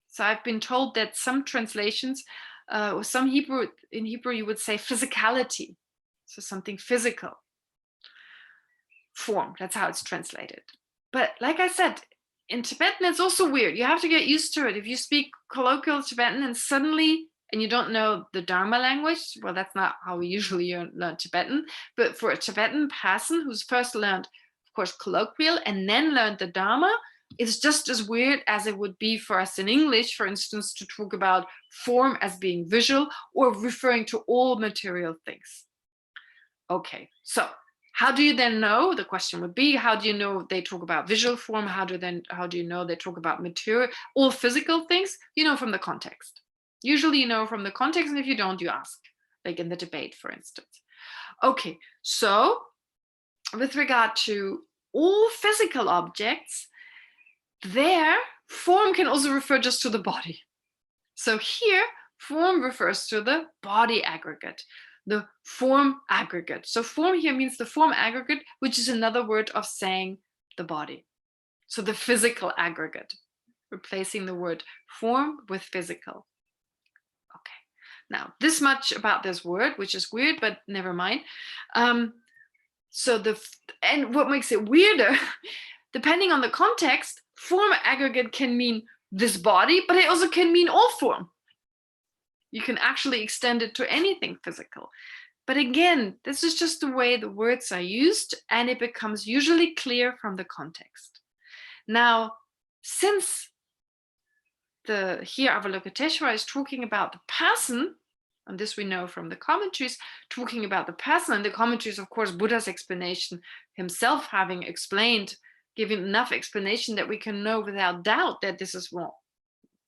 So I've been told that some translations, or some Hebrew, in Hebrew you would say physicality. So something physical. Form, that's how it's translated. But like I said, in Tibetan, it's also weird. You have to get used to it. If you speak colloquial Tibetan and suddenly, and you don't know the Dharma language, well, that's not how we usually learn Tibetan. But for a Tibetan person who's first learned, of course, colloquial and then learned the Dharma, it's just as weird as it would be for us in English, for instance, to talk about form as being visual or referring to all material things. Okay, so how do you then know? The question would be, how do you know they talk about visual form? How do you know they talk about material, all physical things? You know from the context. Usually you know from the context, and if you don't, you ask, like in the debate, for instance. Okay, so with regard to all physical objects, their form can also refer just to the body. So here, form refers to the body aggregate, the form aggregate. So form here means the form aggregate, which is another word of saying the body. So the physical aggregate, replacing the word form with physical. Okay, now this much about this word, which is weird, but never mind. And what makes it weirder, depending on the context, form aggregate can mean this body, but it also can mean all form. You can actually extend it to anything physical. But again, this is just the way the words are used, and it becomes usually clear from the context. Now, since here Avalokiteshvara is talking about the person, and this we know from the commentaries, talking about the person, and the commentaries, of course, Buddha's explanation himself having explained, giving enough explanation that we can know without doubt that this is what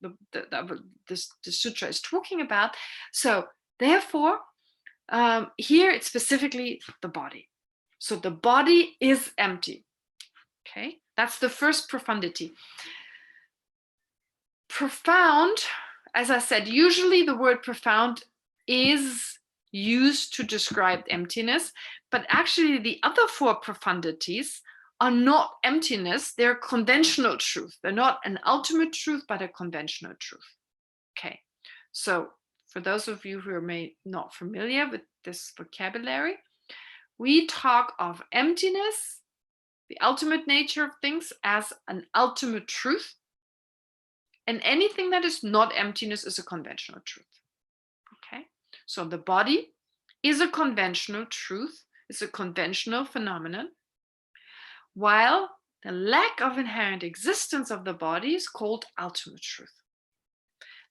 the sutra is talking about. So therefore, here it's specifically the body. So the body is empty. Okay, that's the first profundity. Profound, as I said, usually the word profound is used to describe emptiness, but actually the other four profundities are not emptiness, they're conventional truth. They're not an ultimate truth, but a conventional truth. Okay, so for those of you who are not familiar with this vocabulary, we talk of emptiness, the ultimate nature of things, as an ultimate truth. And anything that is not emptiness is a conventional truth. Okay, so the body is a conventional truth, it's a conventional phenomenon, while the lack of inherent existence of the body is called ultimate truth.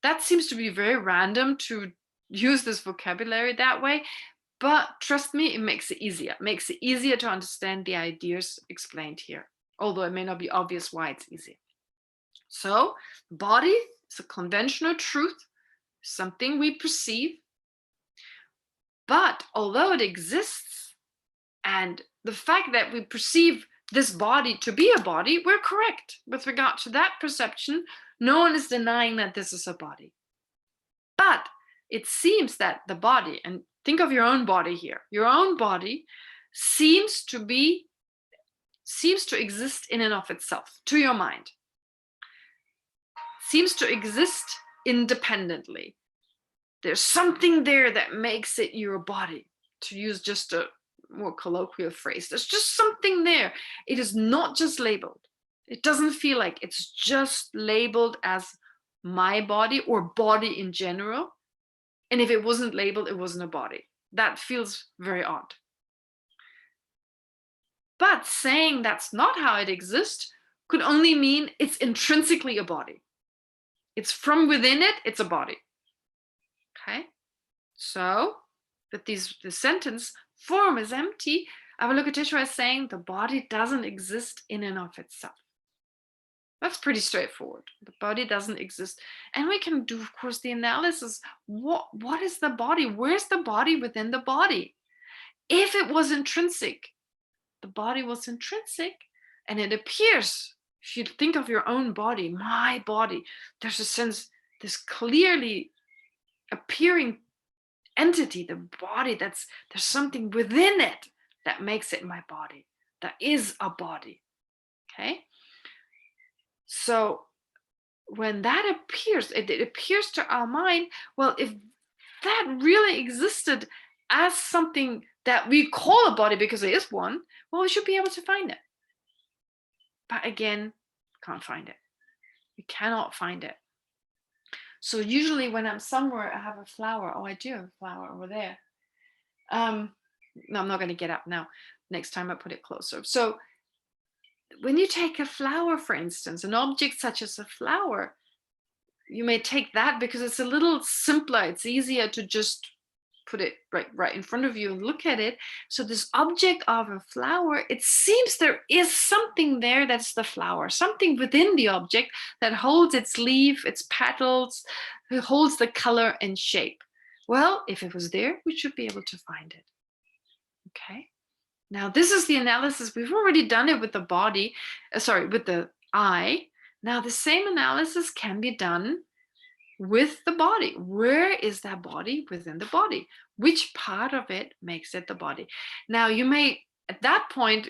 That seems to be very random to use this vocabulary that way, but trust me, it makes it easier. It makes it easier to understand the ideas explained here, although it may not be obvious why it's easy. So, body is a conventional truth, something we perceive, but although it exists, and the fact that we perceive this body to be a body, we're correct with regard to that perception. No one is denying that this is a body. But it seems that the body, and think of your own body here, your own body seems to exist in and of itself, to your mind. Seems to exist independently. There's something there that makes it your body, to use just a more colloquial phrase. There's just something there. It is not just labeled. It doesn't feel like it's just labeled as my body or body in general. And if it wasn't labeled, it wasn't a body. That feels very odd. But saying that's not how it exists could only mean it's intrinsically a body. It's from within it, it's a body. Okay? So, with the sentence, form is empty, Avalokiteshvara is saying the body doesn't exist in and of itself. That's pretty straightforward. The body doesn't exist. And we can do, of course, the analysis. What is the body? Where's the body within the body? If it was intrinsic, the body was intrinsic, and it appears, if you think of your own body, my body, there's a sense, this clearly appearing entity, the body, there's something within it that makes it my body. That is a body. Okay? So when that appears, it appears to our mind, well, if that really existed as something that we call a body because there is one, well, we should be able to find it. But again, can't find it. We cannot find it. So usually when I'm somewhere, I have a flower. Oh, I do have a flower over there. No, I'm not going to get up now. Next time I put it closer. So when you take a flower, for instance, an object such as a flower, you may take that because it's a little simpler. It's easier to just put it right in front of you and look at it. So this object of a flower, it seems there is something there that's the flower, something within the object that holds its leaf, its petals, it holds the color and shape. Well, if it was there, we should be able to find it. Okay. Now, this is the analysis. We've already done it with the body, with the eye. Now, the same analysis can be done with the body. Where is that body within the body? Which part of it makes it the body? Now, you may, at that point,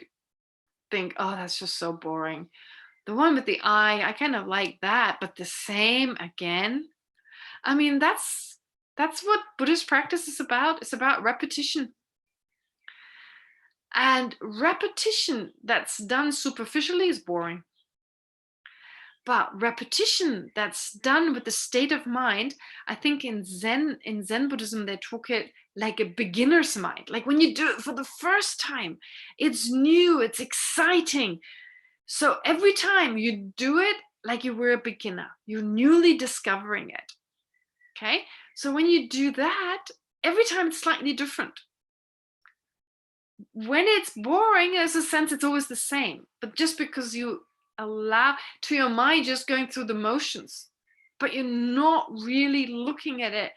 think, oh, that's just so boring. The one with the eye, I kind of like that, but the same again. I mean, that's what Buddhist practice is about. It's about repetition. And repetition that's done superficially is boring. But repetition that's done with the state of mind, I think in Zen Buddhism, they talk it like a beginner's mind. Like when you do it for the first time, it's new, it's exciting. So every time you do it like you were a beginner, you're newly discovering it. Okay? So when you do that, every time it's slightly different. When it's boring, there's a sense it's always the same. But just because you allow to your mind just going through the motions, but you're not really looking at it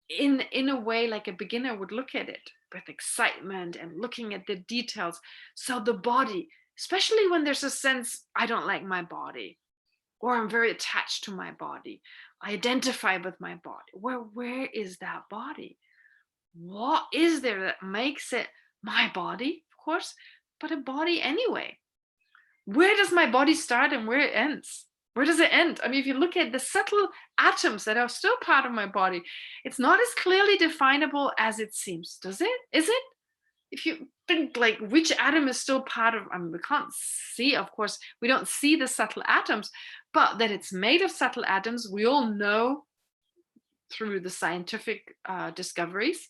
in a way like a beginner would look at it, with excitement and looking at the details. So the body, especially when there's a sense, I don't like my body, or I'm very attached to my body, I identify with my body. Where is that body? What is there that makes it my body, of course, but a body anyway? Where does my body start and where it ends? Where does it end? I mean, if you look at the subtle atoms that are still part of my body, it's not as clearly definable as it seems, does it? Is it? If you think like which atom is still part of, I mean, we can't see, of course, we don't see the subtle atoms, but that it's made of subtle atoms, we all know through the scientific discoveries,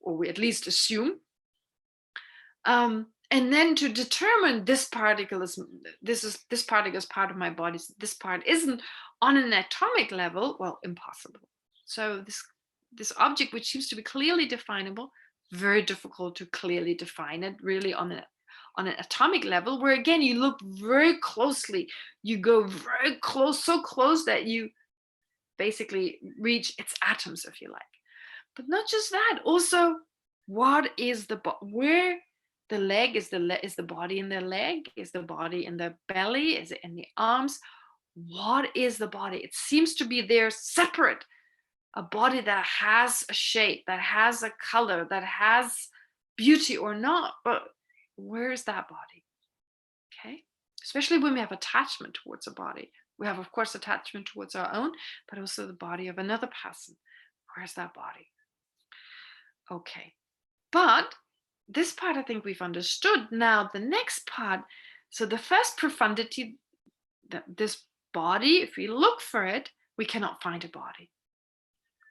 or we at least assume. And then to determine this particle is part of my body, this part isn't, on an atomic level, well, impossible. So this object, which seems to be clearly definable, very difficult to clearly define it really on an atomic level, where again you look very closely, you go very close, so close that you basically reach its atoms, if you like. But not just that, also, what is where the leg, is the body in the leg? Is the body in the belly? Is it in the arms? What is the body? It seems to be there separate. A body that has a shape, that has a color, that has beauty or not. But where is that body? Okay. Especially when we have attachment towards a body. We have, of course, attachment towards our own, but also the body of another person. Where's that body? Okay. But this part, I think we've understood. Now, the next part, so the first profundity, this body, if we look for it, we cannot find a body.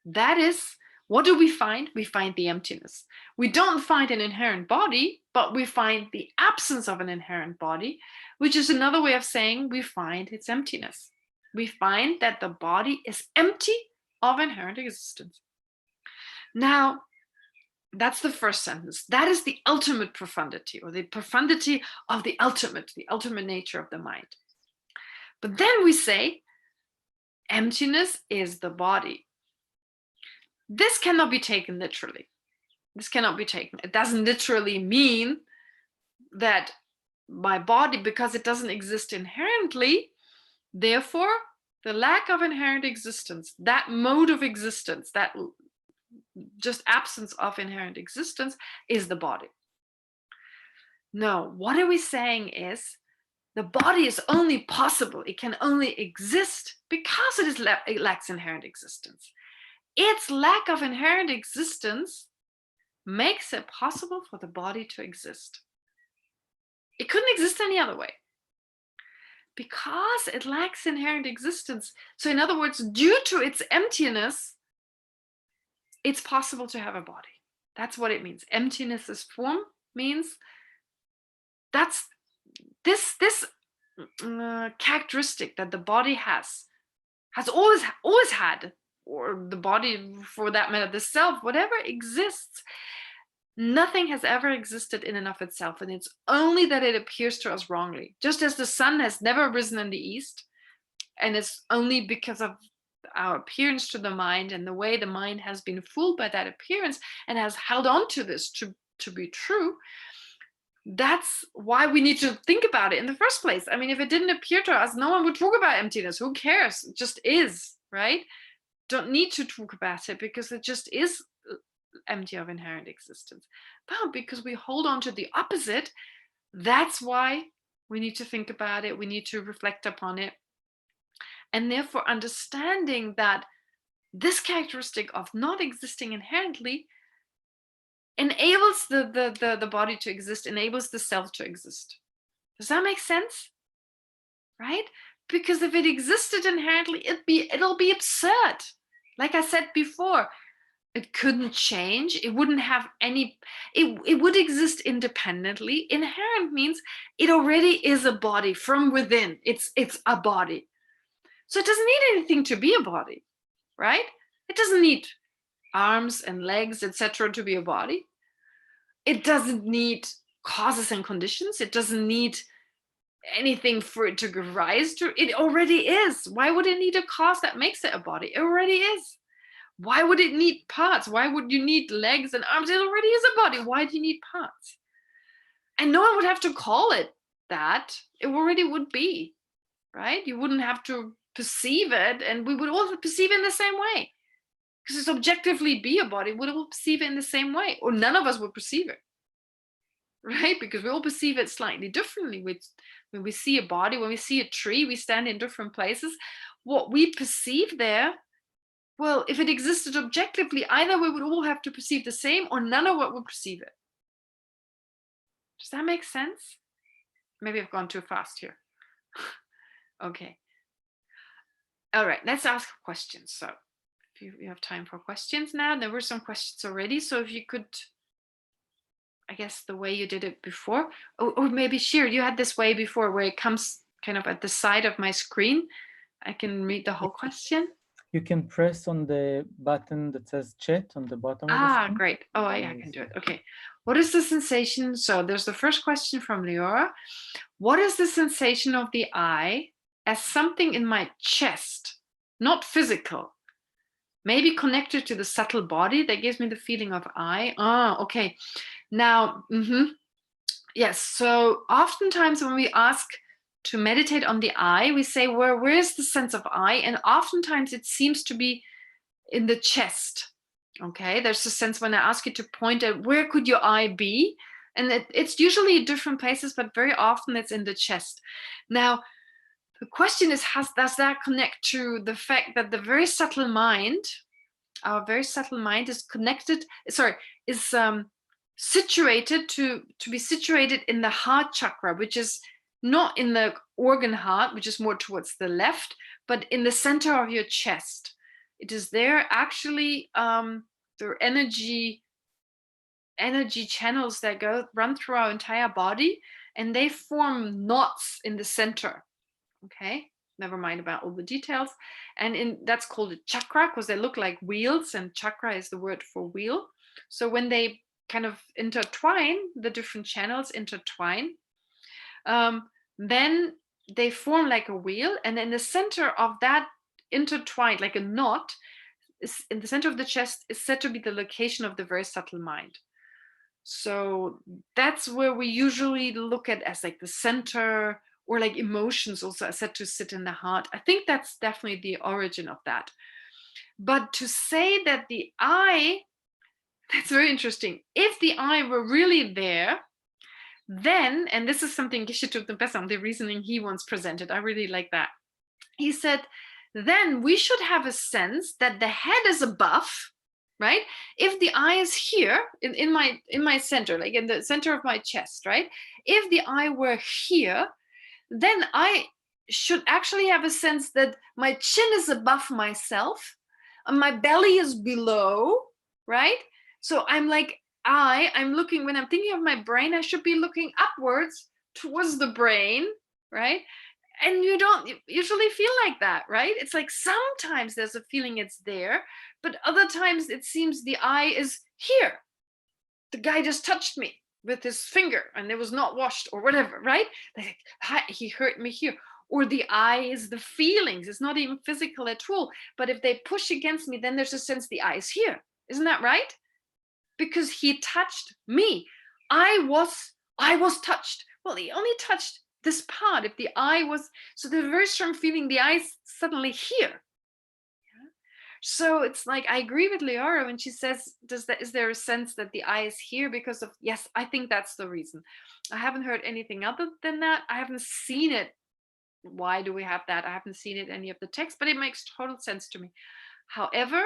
That is, what do we find? We find the emptiness. We don't find an inherent body, but we find the absence of an inherent body, which is another way of saying we find its emptiness. We find that the body is empty of inherent existence. Now, That's the first sentence. That is the ultimate profundity, or the profundity of the ultimate nature of the mind. But then we say, emptiness is the body. This cannot be taken literally. This cannot be taken. It doesn't literally mean that my body, because it doesn't exist inherently, therefore, the lack of inherent existence, that mode of existence, that just absence of inherent existence, is the body. No, what are we saying is the body is only possible, it can only exist because it lacks inherent existence. Its lack of inherent existence makes it possible for the body to exist. It couldn't exist any other way because it lacks inherent existence. So in other words, due to its emptiness, it's possible to have a body. That's what it means. Emptiness as form means that's this characteristic that the body has always had, or the body for that matter, the self, whatever exists, nothing has ever existed in and of itself, and it's only that it appears to us wrongly. Just as the sun has never risen in the east, and it's only because of our appearance to the mind and the way the mind has been fooled by that appearance and has held on to this to be true. That's why we need to think about it in the first place. I mean, if it didn't appear to us, no one would talk about emptiness. Who cares? It just is, right? Don't need to talk about it because it just is empty of inherent existence. But because we hold on to the opposite, that's why we need to think about it. We need to reflect upon it. And therefore, understanding that this characteristic of not existing inherently enables the body to exist, enables the self to exist. Does that make sense? Right? Because if it existed inherently, it'll be absurd. Like I said before, it couldn't change. It wouldn't have any, it would exist independently. Inherent means it already is a body from within. It's a body. So it doesn't need anything to be a body, right? It doesn't need arms and legs, etc., to be a body. It doesn't need causes and conditions. It doesn't need anything for it to give rise to. It already is. Why would it need a cause that makes it a body? It already is. Why would it need parts? Why would you need legs and arms? It already is a body. Why do you need parts? And no one would have to call it that. It already would be, right? You wouldn't have to perceive it, and we would all perceive it in the same way. Because it's objectively be a body, we all perceive it in the same way, or none of us would perceive it, right? Because we all perceive it slightly differently. When we see a body, when we see a tree, we stand in different places. What we perceive there, well, if it existed objectively, either we would all have to perceive the same, or none of us would perceive it. Does that make sense? Maybe I've gone too fast here. Okay. All right, let's ask questions. So if you have time for questions now, there were some questions already. So if you could, I guess the way you did it before, or maybe Shir, you had this way before where it comes kind of at the side of my screen. I can read the whole question. You can press on the button that says chat on the bottom of the screen. Great. Oh, yeah, I can do it. Okay. What is the sensation? So there's the first question from Leora. What is the sensation of the eye as something in my chest, not physical, maybe connected to the subtle body that gives me the feeling of eye? Okay. Now, yes. So oftentimes when we ask to meditate on the eye, we say, where is the sense of eye? And oftentimes it seems to be in the chest. Okay, there's a sense when I ask you to point at where could your eye be, and it's usually in different places, but very often it's in the chest. Now, the question is, does that connect to the fact that the very subtle mind, our very subtle mind, is situated to be situated in the heart chakra, which is not in the organ heart, which is more towards the left, but in the center of your chest. It is there actually. There are energy channels that run through our entire body, and they form knots in the center. Okay, never mind about all the details. And that's called a chakra because they look like wheels, and chakra is the word for wheel. So when they kind of intertwine, the different channels intertwine, then they form like a wheel, and in the center of that intertwined, like a knot, is in the center of the chest, is said to be the location of the very subtle mind. So that's where we usually look at as like the center, or like emotions also are said to sit in the heart. I think that's definitely the origin of that. But to say that the I, that's very interesting. If the I were really there, then, and this is something Geshe took the best on, the reasoning he once presented, I really like that. He said, then we should have a sense that the head is above, right? If the I is here in my center, like in the center of my chest, right? If the I were here, then I should actually have a sense that my chin is above myself and my belly is below, right? So I'm like, I'm looking, when I'm thinking of my brain, I should be looking upwards towards the brain, right? And you don't usually feel like that, right? It's like sometimes there's a feeling it's there, but other times it seems the I is here. The guy just touched me with his finger and it was not washed or whatever, right? Like, he hurt me here. Or the I is the feelings. It's not even physical at all. But if they push against me, then there's a sense the I is here. Isn't that right? Because he touched me. I was touched. Well, he only touched this part. If the I was, so there's a very strong feeling the I is suddenly here. So it's like, I agree with Leora when she says, is there a sense that the I is here because of, yes, I think that's the reason. I haven't heard anything other than that. I haven't seen it. Why do we have that? I haven't seen it in any of the text, but it makes total sense to me. However,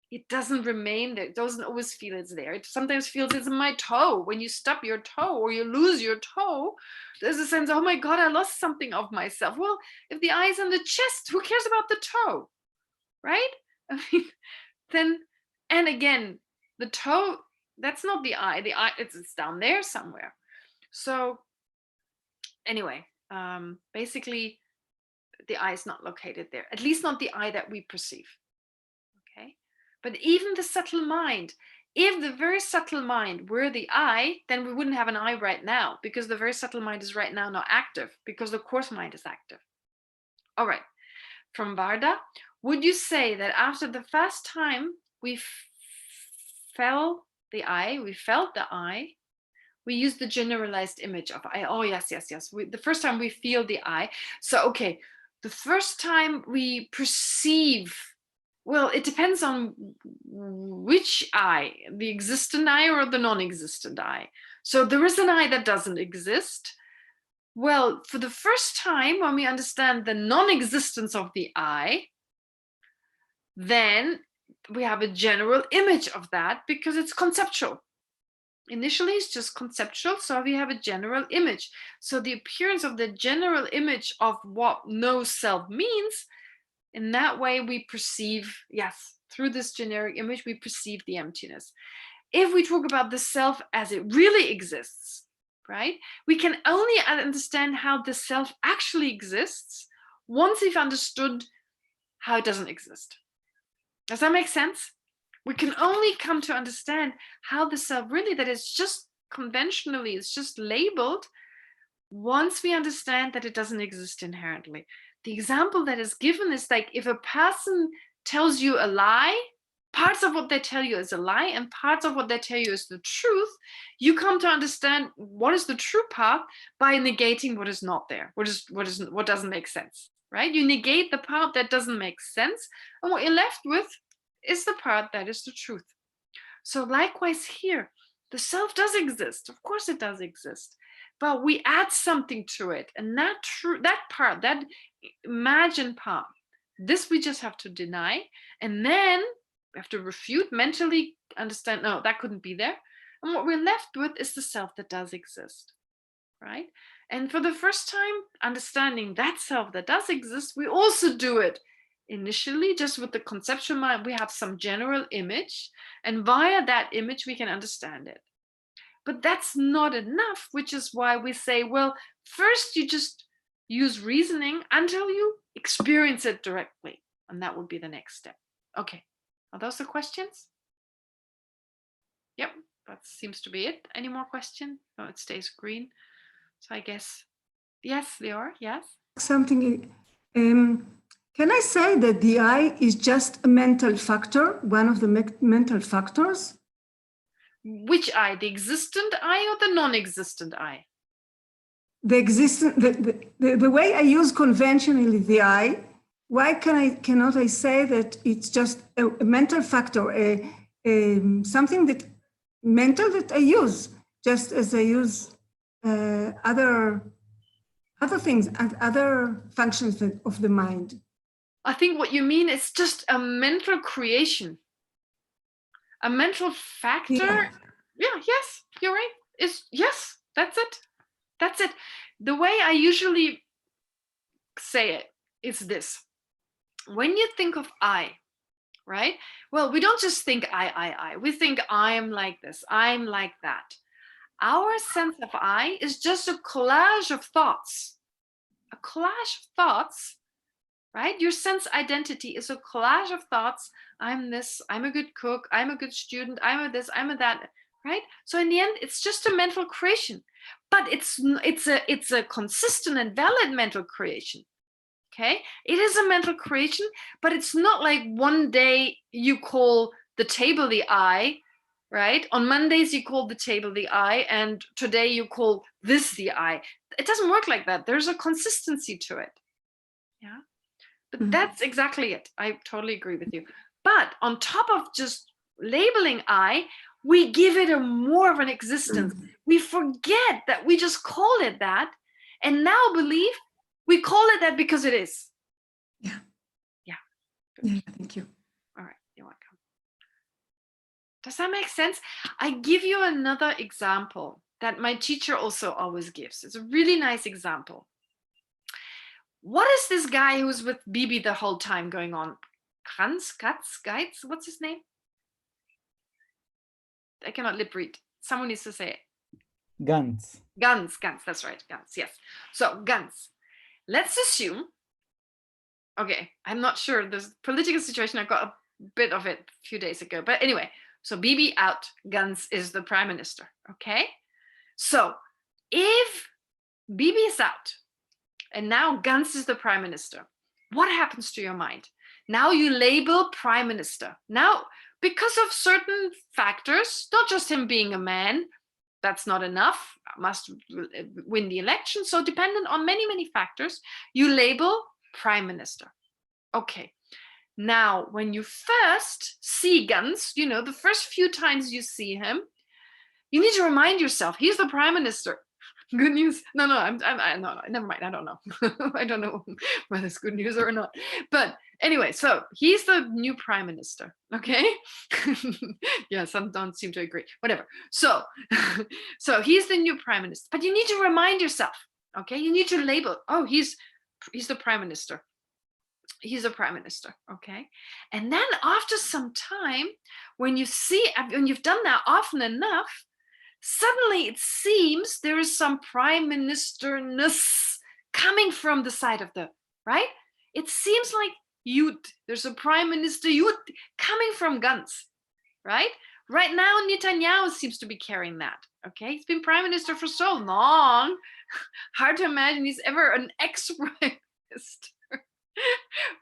it doesn't remain there. It doesn't always feel it's there. It sometimes feels it's in my toe. When you stub your toe or you lose your toe, there's a sense, oh my God, I lost something of myself. Well, if the I is in the chest, who cares about the toe, right? I mean, then, and again, the toe, that's not the I. The I, it's down there somewhere. So anyway, basically, the I is not located there, at least not the I that we perceive. Okay, but even the subtle mind, if the very subtle mind were the I, then we wouldn't have an I right now, because the very subtle mind is right now not active, because the coarse mind is active. All right, from Varda, would you say that after the first time we felt the I, we use the generalized image of I. Oh, yes. The first time we feel the I. So, okay, the first time we perceive, well, it depends on which I, the existent I or the non-existent I. So there is an I that doesn't exist. Well, for the first time, when we understand the non-existence of the I, then we have a general image of that because it's conceptual. Initially, it's just conceptual, so we have a general image. So the appearance of the general image of what no self means, in that way we perceive, yes, through this generic image, we perceive the emptiness. If we talk about the self as it really exists, right, we can only understand how the self actually exists once we've understood how it doesn't exist. Does that make sense? We can only come to understand how the self really, that is just conventionally, it's just labeled, once we understand that it doesn't exist inherently. The example that is given is like, if a person tells you a lie, parts of what they tell you is a lie and parts of what they tell you is the truth, you come to understand what is the true part by negating what is not there, what doesn't make sense, right? You negate the part that doesn't make sense, and what you're left with is the part that is the truth. So likewise here, the self does exist. Of course it does exist, but we add something to it, and that part, that imagined part, this we just have to deny, and then we have to refute, mentally understand, no, that couldn't be there. And what we're left with is the self that does exist, right? And for the first time, understanding that self that does exist, we also do it initially just with the conceptual mind. We have some general image, and via that image we can understand it. But that's not enough, which is why we say, well, first you just use reasoning until you experience it directly, and that would be the next step. Okay, are those the questions? that seems to be it. Any more question? No, it stays green. So I guess, yes, Lior, yes. Something, can I say that the I is just a mental factor, one of the mental factors? Which I? The existent I or the non-existent I? The existent, the way I use conventionally the I, why cannot I say that it's just a mental factor, something that mental that I use, just as I use other things and other functions of the mind. I think what you mean is just a mental creation, a mental factor. Yeah, yes, you're right. Yes, that's it. That's it. The way I usually say it is this. When you think of I, right? Well, we don't just think I. We think I'm like this, I'm like that. Our sense of I is just a collage of thoughts. A collage of thoughts, right? Your sense identity is a collage of thoughts. I'm this, I'm a good cook, I'm a good student, I'm a this, I'm a that, right? So in the end, it's just a mental creation, but it's a consistent and valid mental creation. Okay, it is a mental creation, but it's not like one day you call the table the I, right? On Mondays you call the table the I, and today you call this the I. It doesn't work like that. There's a consistency to it. Yeah, but that's exactly it. I totally agree with you. But on top of just labeling I, we give it a more of an existence. We forget that we just call it that, and now believe we call it that because it is. Yeah. Yeah. Yeah, thank you. All right, you're welcome. Does that make sense? I give you another example that my teacher also always gives. It's a really nice example. What is this guy who's with Bibi the whole time going on? Geitz? What's his name? I cannot lip read. Someone needs to say it. Gantz. Gantz, that's right, Gantz, yes. So Gantz, let's assume, okay, I'm not sure, there's a political situation, I got a bit of it a few days ago, but anyway, so Bibi out, Gantz is the prime minister, okay? So if Bibi is out, and now Gantz is the prime minister, what happens to your mind? Now you label prime minister. Now, because of certain factors, not just him being a man, that's not enough, must win the election. So dependent on many, many factors, you label prime minister. Okay. Now, when you first see Gantz, you know, the first few times you see him, you need to remind yourself, he's the prime minister. Good news. No, never mind. I don't know. I don't know whether it's good news or not. But anyway, so he's the new prime minister. Okay. Yeah, some don't seem to agree. Whatever. So, so he's the new prime minister. But you need to remind yourself. Okay, you need to label. Oh, he's the prime minister. He's a prime minister. Okay, and then after some time, when you've done that often enough, suddenly it seems there is some prime ministerness coming from the side of the, right? It seems like there's a prime minister coming from Gantz, right? Right now, Netanyahu seems to be carrying that, okay? He's been prime minister for so long. Hard to imagine he's ever an ex-prime minister,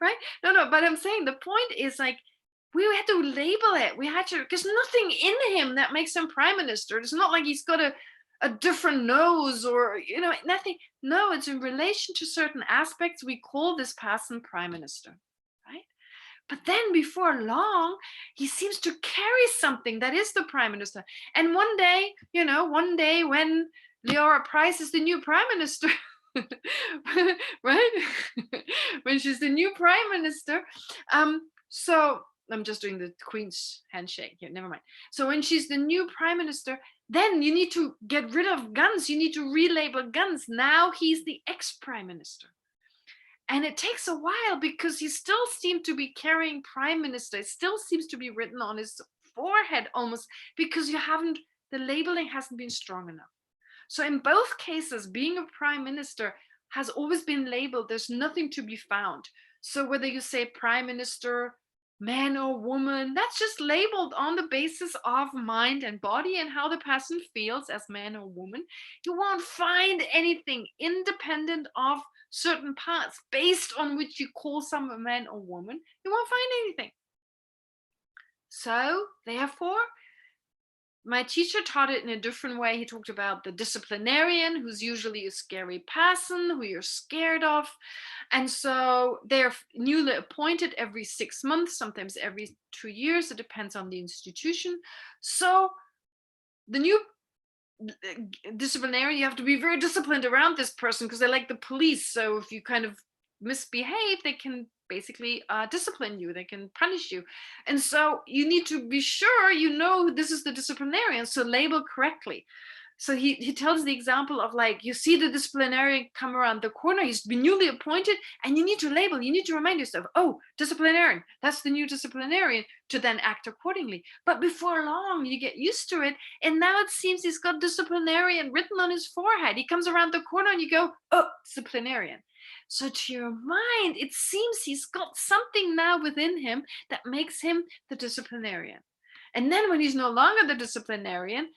right? No, but I'm saying the point is like, we had to label it. We had to, because nothing in him that makes him prime minister. It's not like he's got a different nose or, you know, nothing. No, it's in relation to certain aspects. We call this person prime minister, right? But then before long, he seems to carry something that is the prime minister. And one day when Leora Price is the new prime minister, right? When she's the new prime minister, so I'm just doing the Queen's handshake here, never mind. So when she's the new prime minister, then you need to get rid of Gantz. You need to relabel Gantz. Now he's the ex-prime minister. And it takes a while because he still seems to be carrying prime minister. It still seems to be written on his forehead almost because the labeling hasn't been strong enough. So in both cases, being a prime minister has always been labeled. There's nothing to be found. So whether you say prime minister man or woman. That's just labeled on the basis of mind and body and how the person feels as man or woman. You won't find anything independent of certain parts based on which you call some a man or woman. You won't find anything. So therefore, my teacher taught it in a different way. He talked about the disciplinarian, who's usually a scary person, who you're scared of. And so they're newly appointed every 6 months, sometimes every 2 years. It depends on the institution. So the new disciplinarian, you have to be very disciplined around this person because they're like the police. So if you kind of misbehave, they can basically discipline you, they can punish you. And so you need to be sure you know this is the disciplinarian, so label correctly. So he tells the example of, like, you see the disciplinarian come around the corner, he's been newly appointed, and you need to label, you need to remind yourself, oh, disciplinarian, that's the new disciplinarian, to then act accordingly. But before long, you get used to it, and now it seems he's got disciplinarian written on his forehead. He comes around the corner and you go, oh, disciplinarian. So to your mind, it seems he's got something now within him that makes him the disciplinarian. And then when he's no longer the disciplinarian,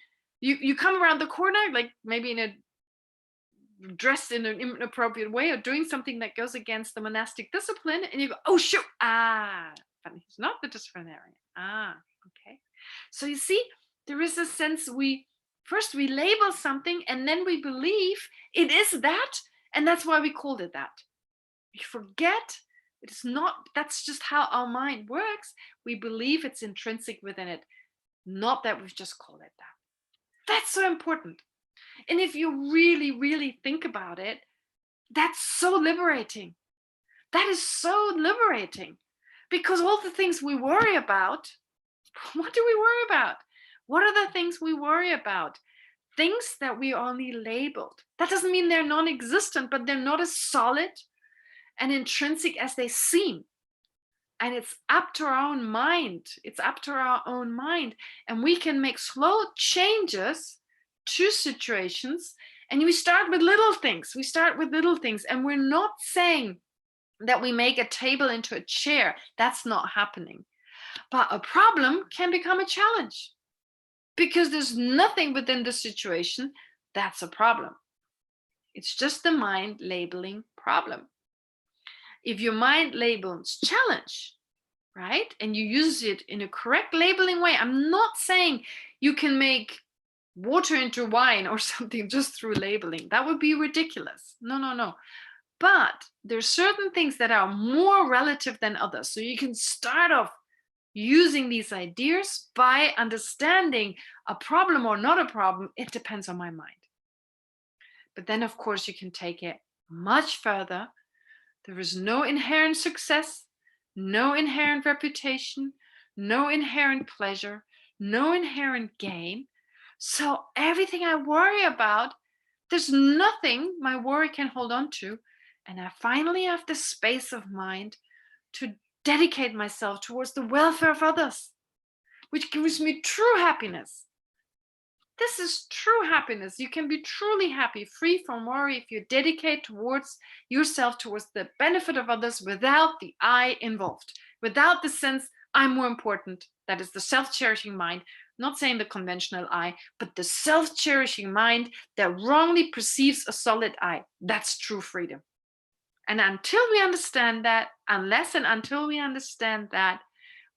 you come around the corner, like maybe in a dressed in an inappropriate way or doing something that goes against the monastic discipline, and you go, oh shoot, but he's not the disciplinarian. Okay. So you see, there is a sense we label something and then we believe it is that, and that's why we called it that. We forget it is not, that's just how our mind works. We believe it's intrinsic within it, not that we've just called it that. That's so important. And if you really, really think about it, that's so liberating. That is so liberating, because all the things we worry about, what do we worry about? What are the things we worry about? Things that we only labeled. That doesn't mean they're non-existent, but they're not as solid and intrinsic as they seem. And it's up to our own mind. It's up to our own mind. And we can make slow changes to situations. And we start with little things. We start with little things. And we're not saying that we make a table into a chair. That's not happening. But a problem can become a challenge, because there's nothing within the situation that's a problem. It's just the mind labeling problem. If your mind labels challenge, right, and you use it in a correct labeling way, I'm not saying you can make water into wine or something just through labeling. That would be ridiculous. No. But there's certain things that are more relative than others. So you can start off using these ideas by understanding a problem or not a problem. It depends on my mind. But then, of course, you can take it much further. There is no inherent success, no inherent reputation, no inherent pleasure, no inherent gain. So everything I worry about, there's nothing my worry can hold on to. And I finally have the space of mind to dedicate myself towards the welfare of others, which gives me true happiness. This is true happiness. You can be truly happy, free from worry, if you dedicate towards yourself, towards the benefit of others, without the I involved, without the sense I'm more important. That is the self-cherishing mind. Not saying the conventional I, but the self-cherishing mind that wrongly perceives a solid I. That's true freedom. And until we understand that, unless and until we understand that,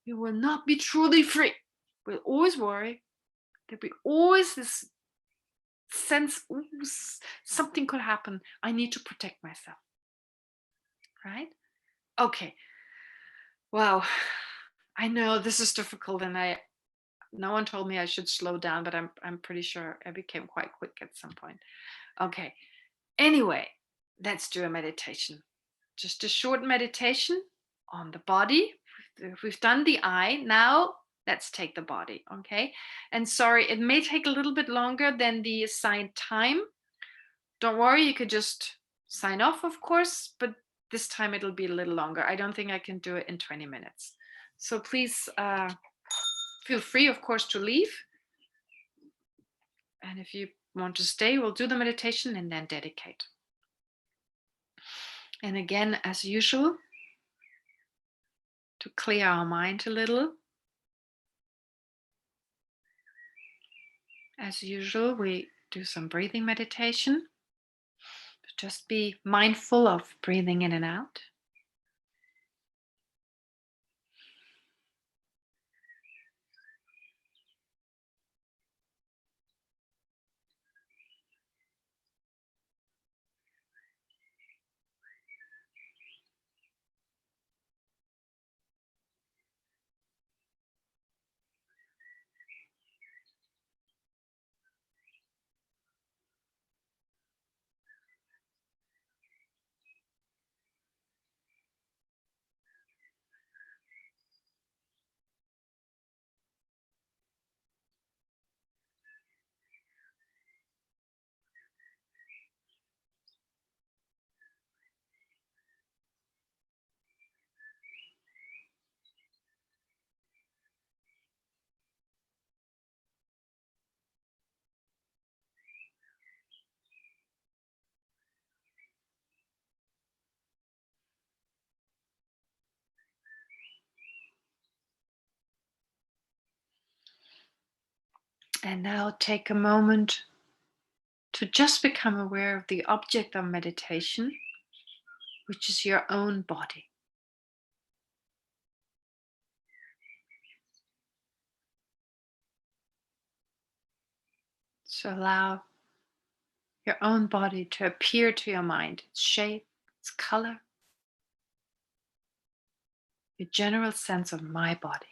we will not be truly free. We'll always worry. There'll be always this sense, something could happen. I need to protect myself. Right? Okay. Wow. I know this is difficult, and no one told me I should slow down, but I'm pretty sure I became quite quick at some point. Okay. Anyway, let's do a meditation. Just a short meditation on the body. We've done the I. Now let's take the body. Okay. And sorry, it may take a little bit longer than the assigned time. Don't worry, you could just sign off, of course, but this time it'll be a little longer. I don't think I can do it in 20 minutes. So please feel free, of course, to leave. And if you want to stay, we'll do the meditation and then dedicate. And again, as usual, to clear our mind a little. As usual, we do some breathing meditation. Just be mindful of breathing in and out. And now take a moment to just become aware of the object of meditation, which is your own body. So allow your own body to appear to your mind, its shape, its color, your general sense of my body.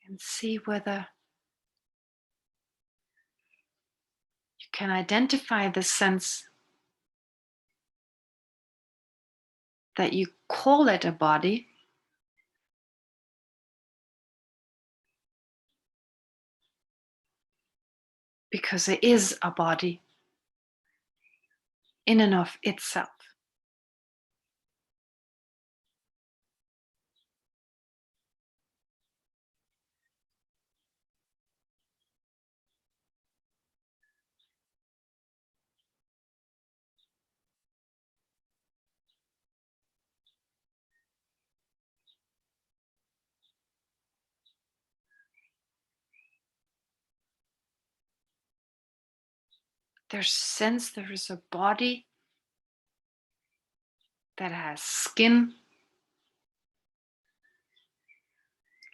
And see whether you can identify the sense that you call it a body, because it is a body in and of itself. There's a sense there is a body that has skin,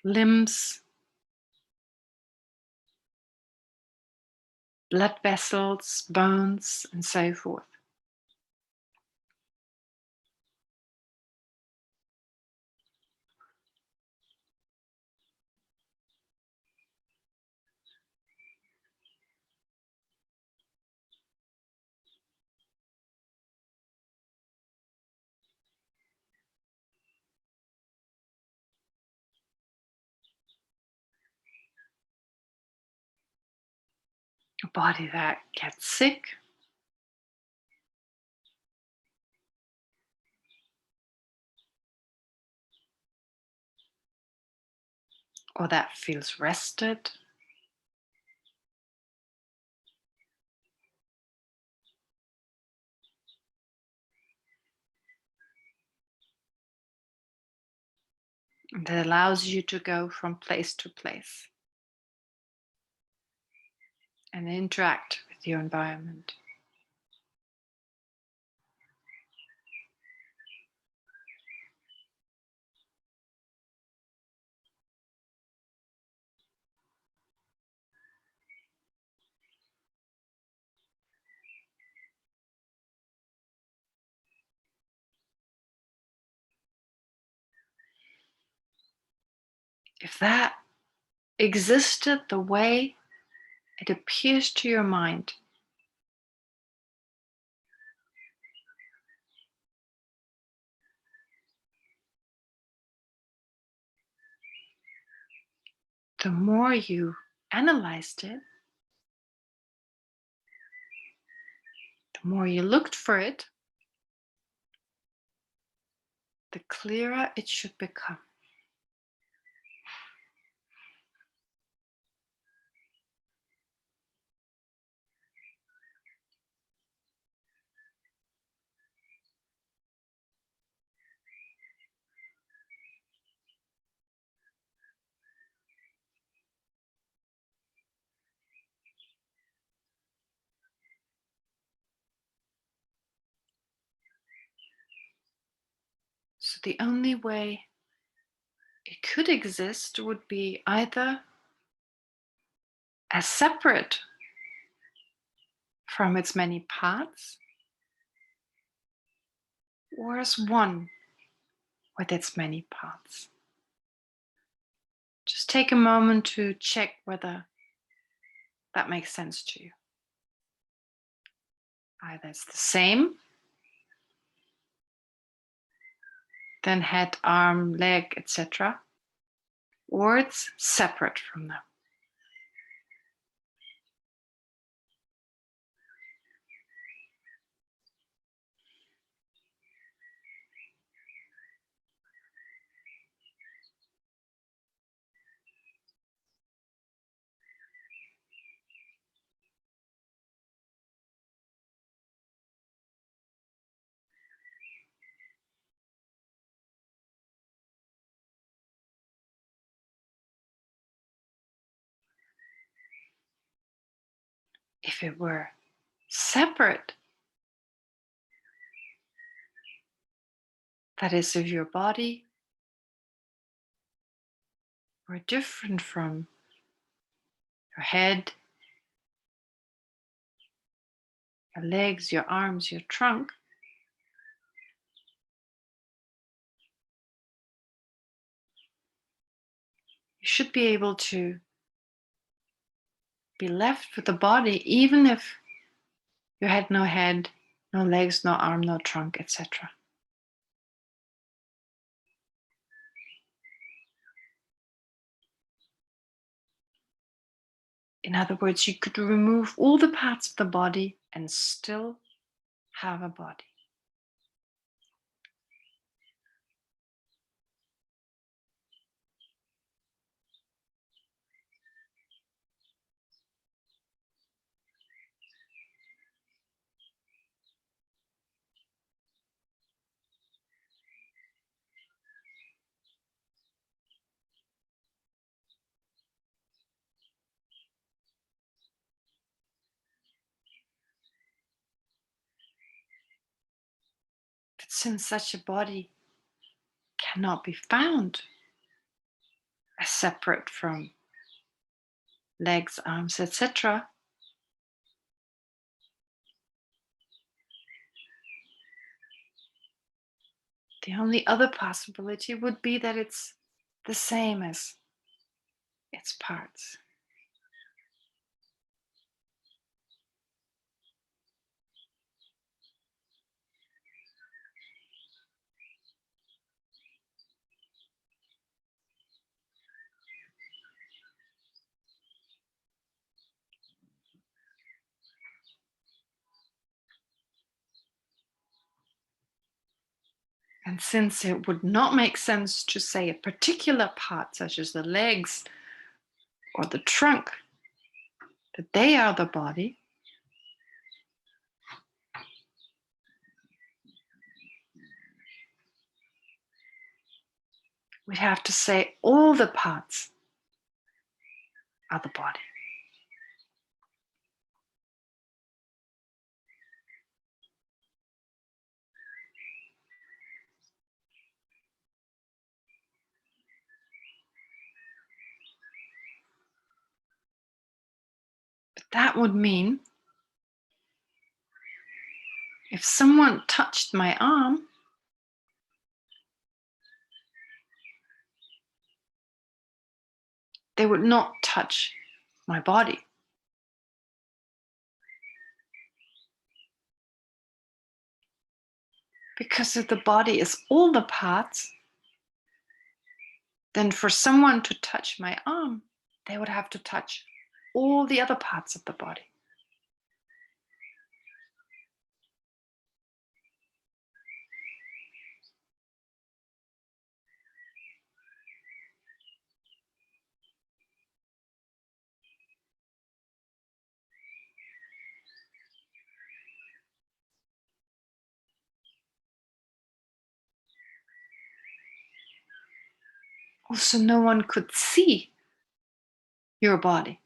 limbs, blood vessels, bones, and so forth. A body that gets sick, or that feels rested, and that allows you to go from place to place and interact with your environment. If that existed the way it appears to your mind, the more you analyzed it, more you looked for it, the clearer it should become. So the only way it could exist would be either as separate from its many parts, or as one with its many parts. Just take a moment to check whether that makes sense to you. Either it's the same, then head, arm, leg, etc., or it's separate from them. If it were separate, that is, if your body were different from your head, your legs, your arms, your trunk, you should be able to be left with the body even if you had no head, no legs, no arm, no trunk, etc. In other words, you could remove all the parts of the body and still have a body. But since such a body cannot be found as separate from legs, arms, etc., the only other possibility would be that it's the same as its parts. And since it would not make sense to say a particular part, such as the legs or the trunk, that they are the body, we'd have to say all the parts are the body. But that would mean if someone touched my arm, they would not touch my body. Because if the body is all the parts, then for someone to touch my arm, they would have to touch all the other parts of the body. Also, no one could see your body.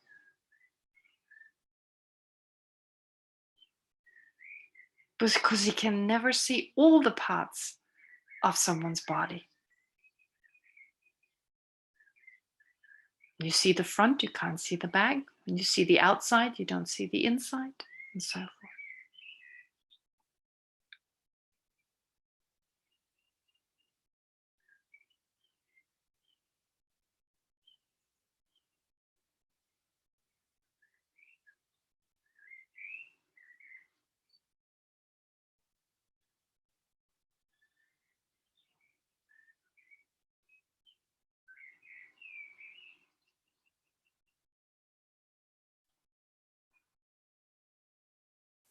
Because you can never see all the parts of someone's body. You see the front, you can't see the back. When you see the outside, you don't see the inside, and so forth.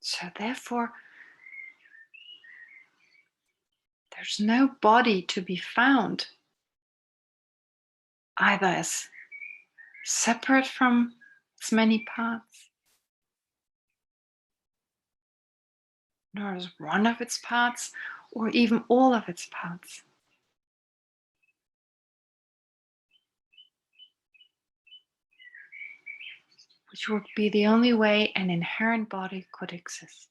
So therefore, there's no body to be found either as separate from its many parts, nor as one of its parts, or even all of its parts. Which would be the only way an inherent body could exist.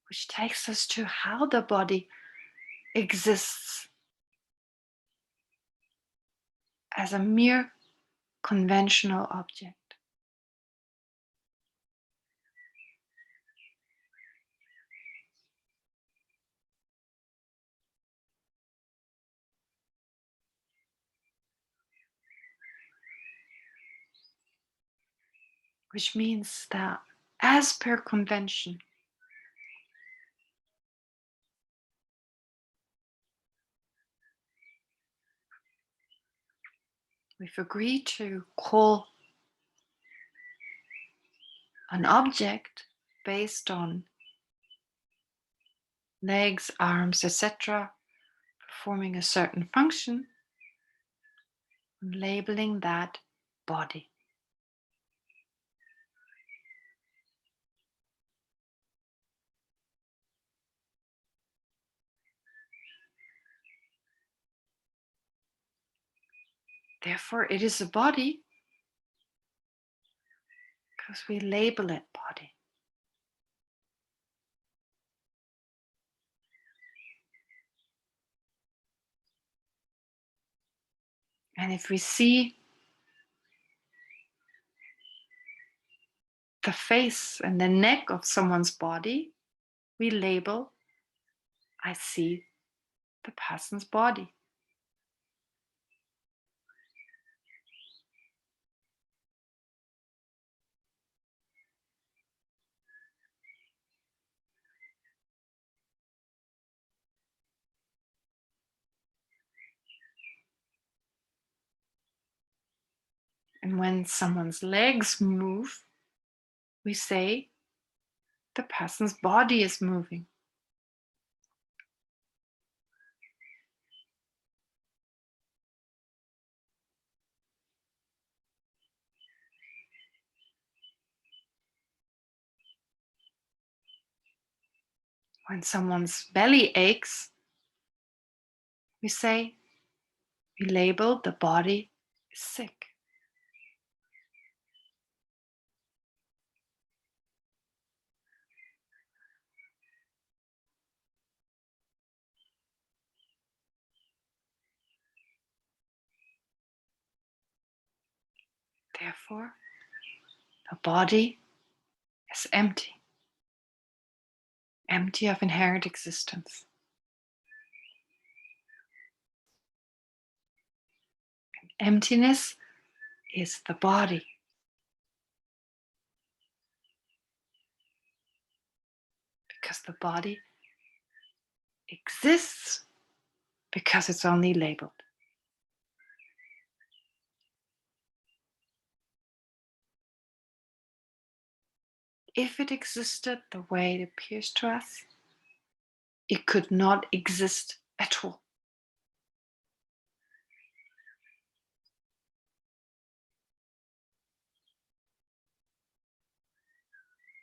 Which takes us to how the body exists as a mere conventional object. Which means that, as per convention, we've agreed to call an object based on legs, arms, etc., performing a certain function, and labeling that body. Therefore, it is a body because we label it body. And if we see the face and the neck of someone's body, we label, I see the person's body. And when someone's legs move, we say the person's body is moving. When someone's belly aches, we say, we label the body is sick. Therefore, the body is empty, empty of inherent existence. And emptiness is the body. Because the body exists because it's only labeled. if it existed the way it appears to us, it could not exist at all.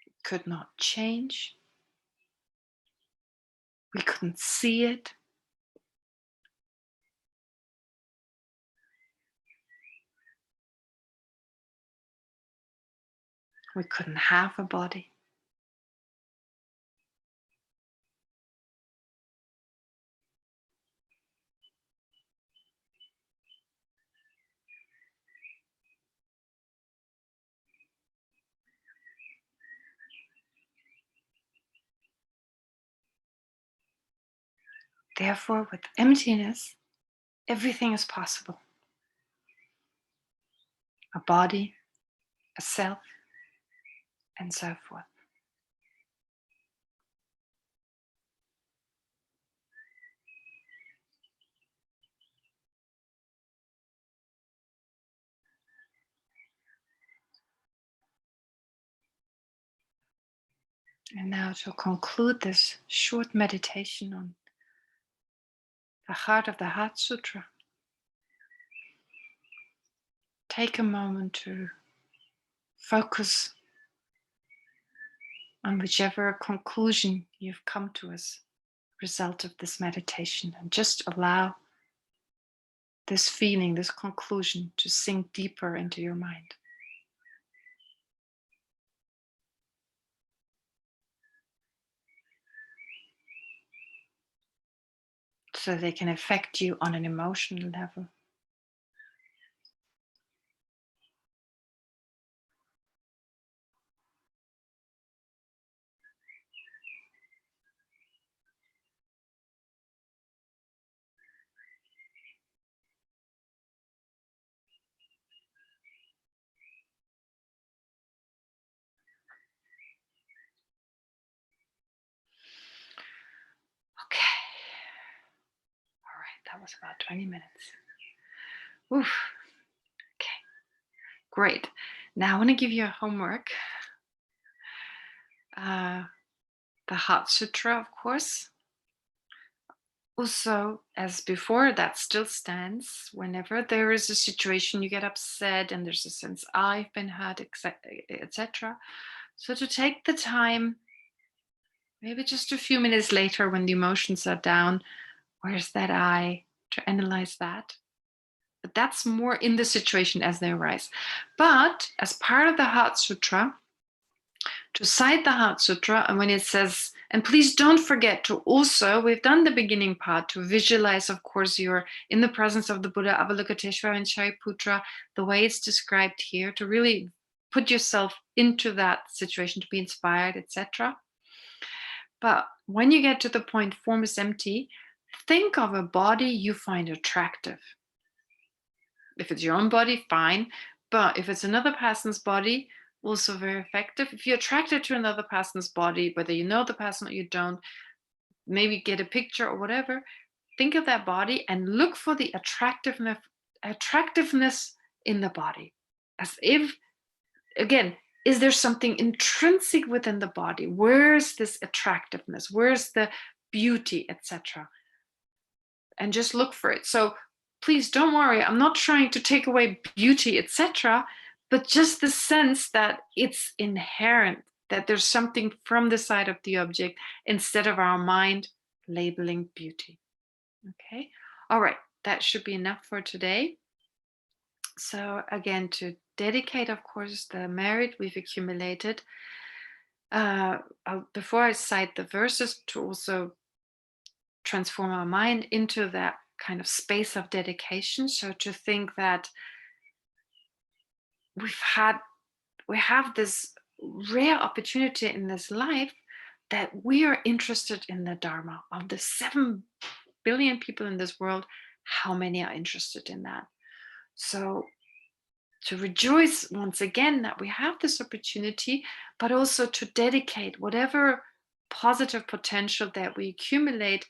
It could not change. We couldn't see it. We couldn't have a body. Therefore, with emptiness, everything is possible. A body, a self, and so forth. And now to conclude this short meditation on the heart of the Heart Sutra, take a moment to focus on whichever conclusion you've come to as a result of this meditation, and just allow this feeling, this conclusion, to sink deeper into your mind. So they can affect you on an emotional level. Okay. All right, that was about 20 minutes. Oof. Okay, great. Now I want to give you a homework. The Heart Sutra, of course. Also, as before, that still stands. Whenever there is a situation you get upset and there's a sense I've been hurt, etc. So to take the time, maybe just a few minutes later when the emotions are down, where's that I, to analyze that. But that's more in the situation as they arise. But as part of the Heart Sutra, to cite the Heart Sutra, and when it says, and please don't forget to also, we've done the beginning part, to visualize, of course, you're in the presence of the Buddha, Avalokiteshvara and Shariputra, the way it's described here, to really put yourself into that situation, to be inspired, etc. But when you get to the point, form is empty, think of a body you find attractive. If it's your own body, fine. But if it's another person's body, also very effective. If you're attracted to another person's body, whether you know the person or you don't, maybe get a picture or whatever, think of that body and look for the attractiveness in the body. As if, again, is there something intrinsic within the body? Where's this attractiveness? Where's the beauty, etc.? And just look for it. So please don't worry, I'm not trying to take away beauty, etc., but just the sense that it's inherent, that there's something from the side of the object instead of our mind labeling beauty. Okay, all right, that should be enough for today. So again, to dedicate, of course, the merit we've accumulated, before I cite the verses, to also transform our mind into that kind of space of dedication. So to think that we have this rare opportunity in this life, that we are interested in the Dharma. Of the 7 billion people in this world, how many are interested in that? So to rejoice once again that we have this opportunity, but also to dedicate whatever positive potential that we accumulate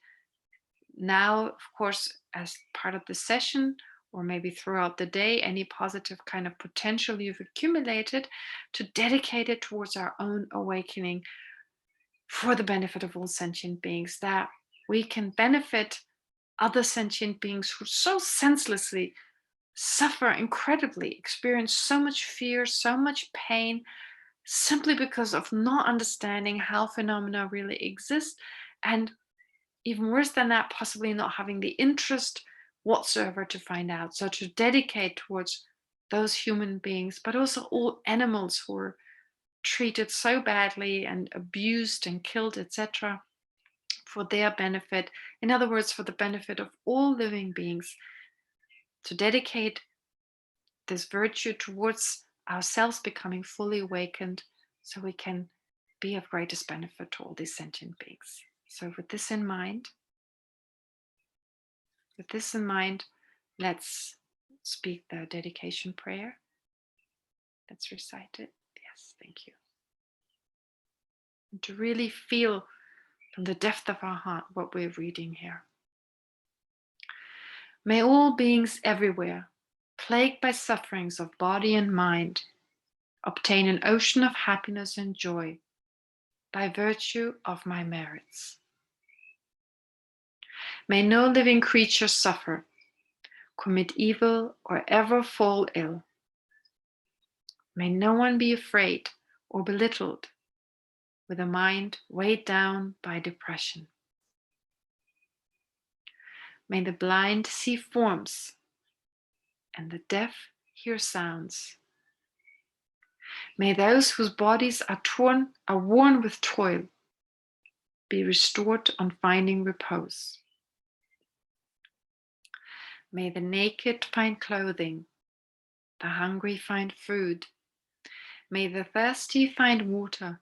now, of course, as part of the session, or maybe throughout the day, any positive kind of potential you've accumulated, to dedicate it towards our own awakening for the benefit of all sentient beings, that we can benefit other sentient beings who so senselessly suffer incredibly, experience so much fear, so much pain, simply because of not understanding how phenomena really exist, and even worse than that, possibly not having the interest whatsoever to find out. So to dedicate towards those human beings, but also all animals who are treated so badly and abused and killed, etc., for their benefit. In other words, for the benefit of all living beings, to dedicate this virtue towards ourselves becoming fully awakened, so we can be of greatest benefit to all these sentient beings. So with this in mind, let's speak the dedication prayer. Let's recite it. Yes, thank you. And to really feel from the depth of our heart what we're reading here. May all beings everywhere, plagued by sufferings of body and mind, obtain an ocean of happiness and joy by virtue of my merits. May no living creature suffer, commit evil, or ever fall ill. May no one be afraid or belittled with a mind weighed down by depression. May the blind see forms and the deaf hear sounds. May those whose bodies are worn with toil be restored on finding repose. May the naked find clothing, the hungry find food. May the thirsty find water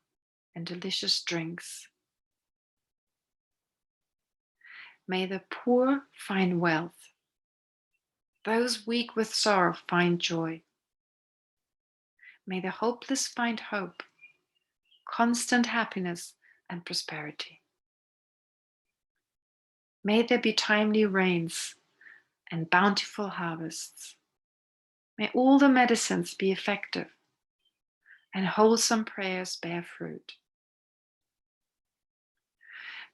and delicious drinks. May the poor find wealth. Those weak with sorrow find joy. May the hopeless find hope, constant happiness and prosperity. May there be timely rains and bountiful harvests. May all the medicines be effective and wholesome prayers bear fruit.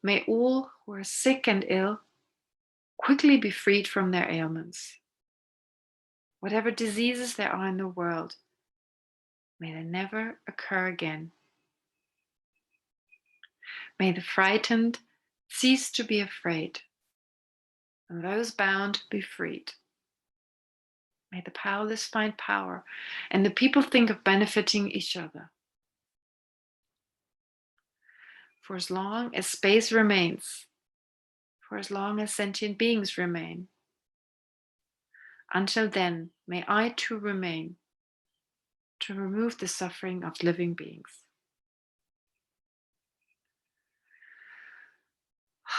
May all who are sick and ill quickly be freed from their ailments. Whatever diseases there are in the world, may they never occur again. May the frightened cease to be afraid, and those bound be freed. May the powerless find power, and the people think of benefiting each other. For as long as space remains, for as long as sentient beings remain, until then, may I too remain to remove the suffering of living beings.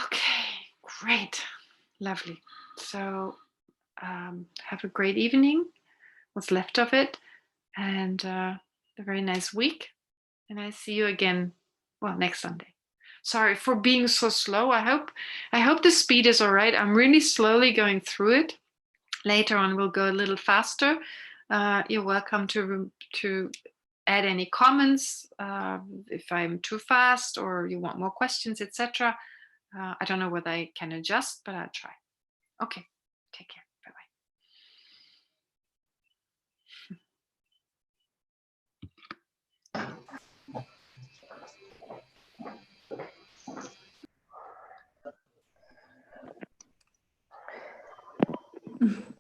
Okay, great, lovely. So have a great evening, what's left of it, and a very nice week. And I see you again, well, next Sunday. Sorry for being so slow. I hope the speed is all right. I'm really slowly going through it. Later on, we'll go a little faster. You're welcome to add any comments if I'm too fast or you want more questions, etc. I don't know whether I can adjust, but I'll try. Okay, take care. Bye-bye.